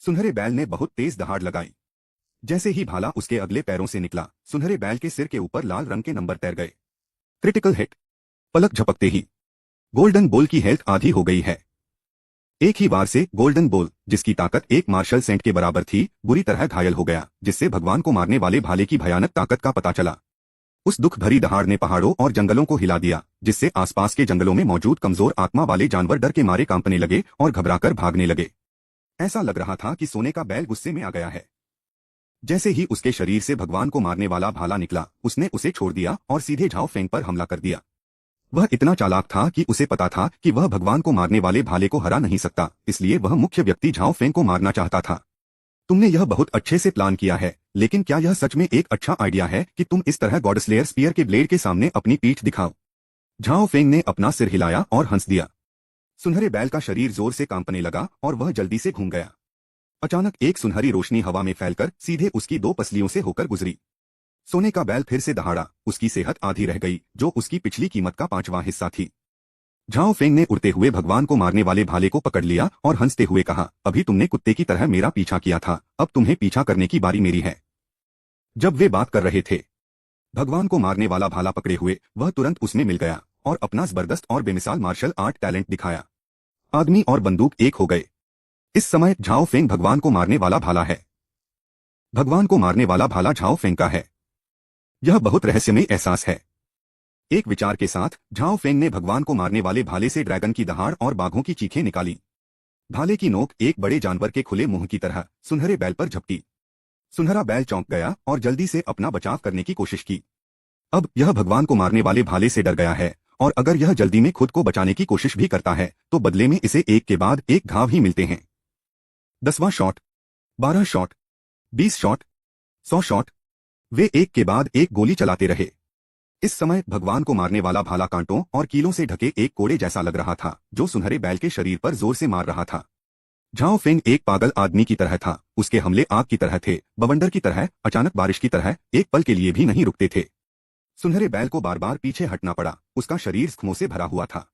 सुनहरे बैल ने बहुत तेज दहाड़ लगाई। जैसे ही भाला उसके अगले पैरों से निकला, सुनहरे बैल के सिर के ऊपर लाल रंग के नंबर तैर गए। Critical hit. पलक झपकते ही गोल्डन बुल की हेल्थ आधी हो गई है। एक ही बार से गोल्डन बुल, जिसकी ताकत एक मार्शल सेंट के बराबर थी, बुरी तरह घायल हो गया, जिससे भगवान को मारने वाले भाले की भयानक ताकत का पता चला। उस दुख भरी दहाड़ ने पहाड़ों और जंगलों को हिला दिया, जिससे आसपास के जंगलों में मौजूद कमजोर आत्मा वाले जानवर डर के मारे कांपने लगे और घबराकर भागने लगे। ऐसा लग रहा था कि सोने का बैल गुस्से में आ गया है। जैसे ही उसके शरीर से भगवान को मारने वाला भाला निकला, उसने उसे छोड़ दिया और सीधे झाओ फेंग पर हमला कर दिया। वह इतना चालाक था कि उसे पता था कि वह भगवान को मारने वाले भाले को हरा नहीं सकता, इसलिए वह मुख्य व्यक्ति झाओ फेंग को मारना चाहता था। तुमने यह बहुत अच्छे से प्लान किया है, लेकिन क्या यह सच में एक अच्छा आइडिया है कि तुम इस तरह गॉडस्लेयर स्पीयर के ब्लेड के सामने अपनी पीठ दिखाओ? झाओ फेंग ने अपना सिर हिलाया और हंस दिया। सुनहरे बैल का शरीर जोर से कांपने लगा और वह जल्दी से घूम गया। अचानक एक सुनहरी रोशनी हवा में फैलकर सीधे उसकी दो पसलियों से होकर गुजरी। सोने का बैल फिर से दहाड़ा। उसकी सेहत आधी रह गई, जो उसकी पिछली कीमत का 5वां हिस्सा थी। झाओ फेंग ने उड़ते हुए भगवान को मारने वाले भाले को पकड़ लिया और हंसते हुए कहा, अभी तुमने कुत्ते की तरह मेरा पीछा किया था, अब तुम्हें पीछा करने की बारी मेरी है। जब वे बात कर रहे थे, भगवान को मारने वाला भाला पकड़े हुए वह तुरंत उसमें मिल गया और अपना जबरदस्त और बेमिसाल मार्शल आर्ट टैलेंट दिखाया। आदमी और बंदूक एक हो गए। इस समय झाओ फेंग भगवान को मारने वाला भाला है। भगवान को मारने वाला भाला झाओ फेंग का है। यह बहुत रहस्यमय एहसास है। एक विचार के साथ झाओ फेंग ने भगवान को मारने वाले भाले से ड्रैगन की दहाड़ और बाघों की चीखें निकाली। भाले की नोक एक बड़े जानवर के खुले मुंह की तरह सुनहरे बैल पर झपटी। सुनहरा बैल चौंक गया और जल्दी से अपना बचाव करने की कोशिश की। अब यह भगवान को मारने वाले भाले से डर गया है और अगर यह जल्दी में खुद को बचाने की कोशिश भी करता है तो बदले में इसे एक के बाद एक घाव ही मिलते हैं। 10वां शॉट, 12 शॉट, 20 शॉट, 100 शॉट। वे एक के बाद एक गोली चलाते रहे। इस समय भगवान को मारने वाला भाला कांटों और कीलों से ढके एक कोड़े जैसा लग रहा था, जो सुनहरे बैल के शरीर पर जोर से मार रहा था। झाओ फेंग एक पागल आदमी की तरह था। उसके हमले आग की तरह थे, बवंडर की तरह, अचानक बारिश की तरह, एक पल के लिए भी नहीं रुकते थे। सुनहरे बैल को बार बार पीछे हटना पड़ा। उसका शरीर जख्मों से भरा हुआ था।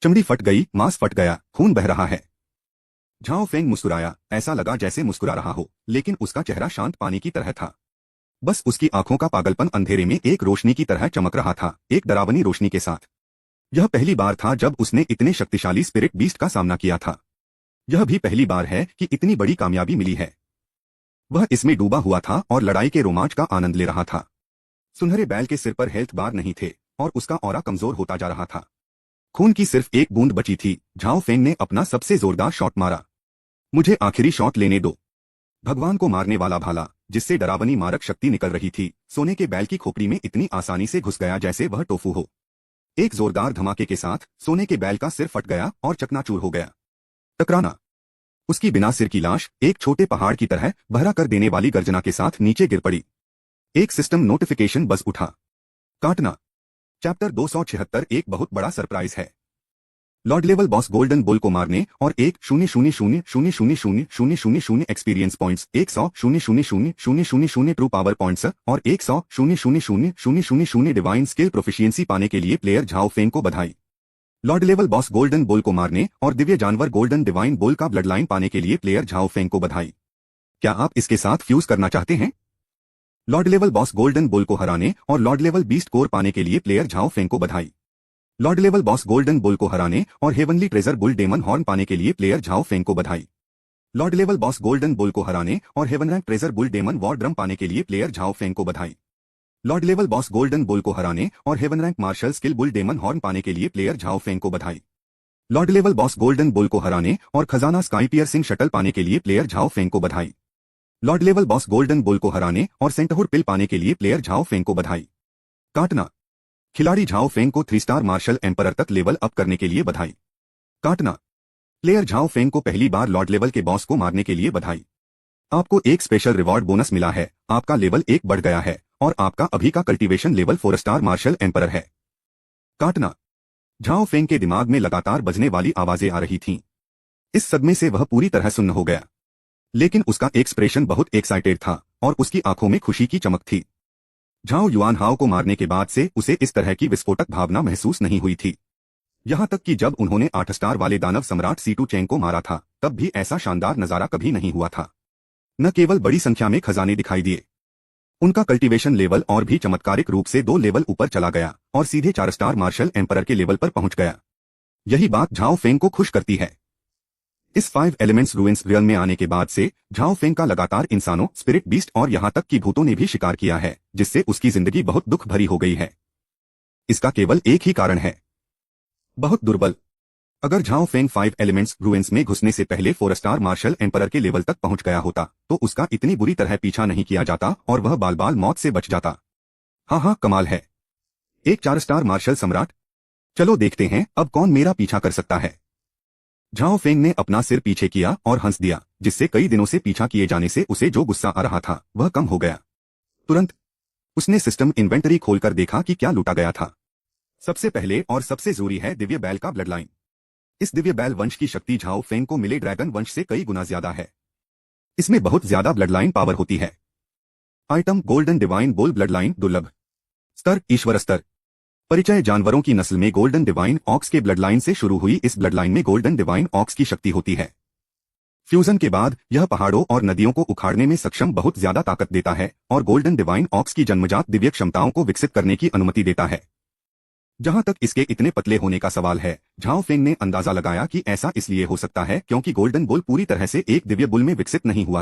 चमड़ी फट गई, मांस फट गया, खून बह रहा है। झाओ फेंग मुस्कुराया। ऐसा लगा जैसे मुस्कुरा रहा हो, लेकिन उसका चेहरा शांत पानी की तरह था। बस उसकी आंखों का पागलपन अंधेरे में एक रोशनी की तरह चमक रहा था, एक डरावनी रोशनी के साथ। यह पहली बार था जब उसने इतने शक्तिशाली स्पिरिट बीस्ट का सामना किया था। यह भी पहली बार है कि इतनी बड़ी कामयाबी मिली है। वह इसमें डूबा हुआ था और लड़ाई के रोमांच का आनंद ले रहा था। सुनहरे बैल के सिर पर हेल्थ बार नहीं थे और उसका ऑरा कमजोर होता जा रहा था। खून की सिर्फ एक बूंद बची थी। झाओ फेंग ने अपना सबसे जोरदार शॉट मारा। मुझे आखिरी शॉट लेने दो। भगवान को मारने वाला भाला, जिससे डरावनी मारक शक्ति निकल रही थी, सोने के बैल की खोपड़ी में इतनी आसानी से घुस गया जैसे वह टोफू हो। एक जोरदार धमाके के साथ सोने के बैल का सिर फट गया और चकनाचूर हो गया। टकराना। उसकी बिना सिर की लाश एक छोटे पहाड़ की तरह बहरा कर देने वाली गर्जना के साथ नीचे गिर पड़ी। एक सिस्टम नोटिफिकेशन बस उठा। काटना। चैप्टर 276 एक बहुत बड़ा सरप्राइज है। Lord level boss golden bull को मारने और 1,000,000,000 experience points, 100,000,000 true power points और 100,000,000 डिवाइन स्किल प्रोफिशिएंसी पाने के लिए प्लेयर झाओ फेंग को बधाई। Lord level boss golden bull को मारने और दिव्य जानवर गोल्डन डिवाइन बुल का ब्लड लाइन पाने के लिए प्लेयर झाओ फेंग को बधाई। क्या आप इसके साथ फ्यूज करना चाहते हैं? Lord level boss golden bull को हराने और लॉर्ड लेवल बीस्ट कोर पाने के लिए प्लेयर झाओ फेंग को बधाई। Lord level boss golden bull को हराने और heavenly treasure bull demon horn पाने के लिए प्लेयर झाओ फेंग को बधाई। Lord level boss golden bull को हराने और heaven rank treasure bull demon war drum पाने के लिए प्लेयर झाओ फेंग को बधाई। Lord level boss golden bull को हराने और heaven rank martial skill bull demon horn पाने के लिए प्लेयर झाओ फेंग को बधाई। Lord level boss golden bull को हराने और खजाना स्काई पियर्सिंग शटल पाने के लिए प्लेयर झाओ फेंग को बधाई। Lord level boss golden bull को हराने और सेंटहुड पिल पाने के लिए प्लेयर झाओ फेंग को बधाई। काटना। खिलाड़ी झाओ फेंग को 3 स्टार मार्शल एम्परर तक लेवल अप करने के लिए बधाई। काटना। प्लेयर झाओ फेंग को पहली बार लॉर्ड लेवल के बॉस को मारने के लिए बधाई। आपको एक स्पेशल रिवॉर्ड बोनस मिला है। आपका लेवल 1 बढ़ गया है और आपका अभी का cultivation level 4 star martial emperor है। काटना। झाओ फेंग के दिमाग में लगातार बजने वाली आवाजें आ रही थीं। इस सदमे से वह पूरी तरह सुन्न हो गया, लेकिन उसका एक्सप्रेशन बहुत एक्साइटेड था और उसकी आंखों में खुशी की चमक थी। झाओ युआन हाओ को मारने के बाद से उसे इस तरह की विस्फोटक भावना महसूस नहीं हुई थी। यहां तक कि जब उन्होंने 8 स्टार वाले दानव सम्राट सीटू चेंग को मारा था, तब भी ऐसा शानदार नजारा कभी नहीं हुआ था। न केवल बड़ी संख्या में खजाने दिखाई दिए, उनका कल्टीवेशन लेवल और भी चमत्कारिक रूप से 2 लेवल ऊपर चला गया और सीधे 4 स्टार मार्शल एम्परर के लेवल पर पहुंच गया। यही बात झाओ फेंग को खुश करती है। इस 5 एलिमेंट्स रूइंस रियल में आने के बाद से झाओ फेंग का लगातार इंसानों, स्पिरिट बीस्ट और यहां तक कि भूतों ने भी शिकार किया है, जिससे उसकी जिंदगी बहुत दुख भरी हो गई है। इसका केवल एक ही कारण है, बहुत दुर्बल। अगर झाओ फेंग 5 एलिमेंट्स रूइंस में घुसने से पहले 4 स्टार मार्शल एम्परर के लेवल तक पहुंच गया होता, तो उसका इतनी बुरी तरह पीछा नहीं किया जाता और वह बाल बाल मौत से बच जाता। हाँ, कमाल है। एक 4 स्टार मार्शल सम्राट। चलो देखते हैं अब कौन मेरा पीछा कर सकता है। झाओ फेंग ने अपना सिर पीछे किया और हंस दिया, जिससे कई दिनों से पीछा किए जाने से उसे जो गुस्सा आ रहा था वह कम हो गया। तुरंत उसने सिस्टम इन्वेंटरी खोलकर देखा कि क्या लूटा गया था। सबसे पहले और सबसे जरूरी है दिव्य बैल का ब्लड लाइन। इस दिव्य बैल वंश की शक्ति झाओ फेंग को मिले ड्रैगन वंश से कई गुना ज्यादा है। इसमें बहुत ज्यादा ब्लडलाइन पावर होती है। Item golden divine bull bloodline दुर्लभ। स्तर ईश्वर स्तर। परिचय जानवरों की नस्ल में गोल्डन डिवाइन ऑक्स के ब्लडलाइन से शुरू हुई इस ब्लडलाइन में गोल्डन डिवाइन ऑक्स की शक्ति होती है। फ्यूजन के बाद यह पहाड़ों और नदियों को उखाड़ने में सक्षम बहुत ज्यादा ताकत देता है और गोल्डन डिवाइन ऑक्स की जन्मजात दिव्य क्षमताओं को विकसित करने की अनुमति देता है। जहां तक इसके इतने पतले होने का सवाल है, झाओ फेंग ने अंदाजा लगाया कि ऐसा इसलिए हो सकता है क्योंकि गोल्डन बुल पूरी तरह से एक दिव्य बुल में विकसित नहीं हुआ था।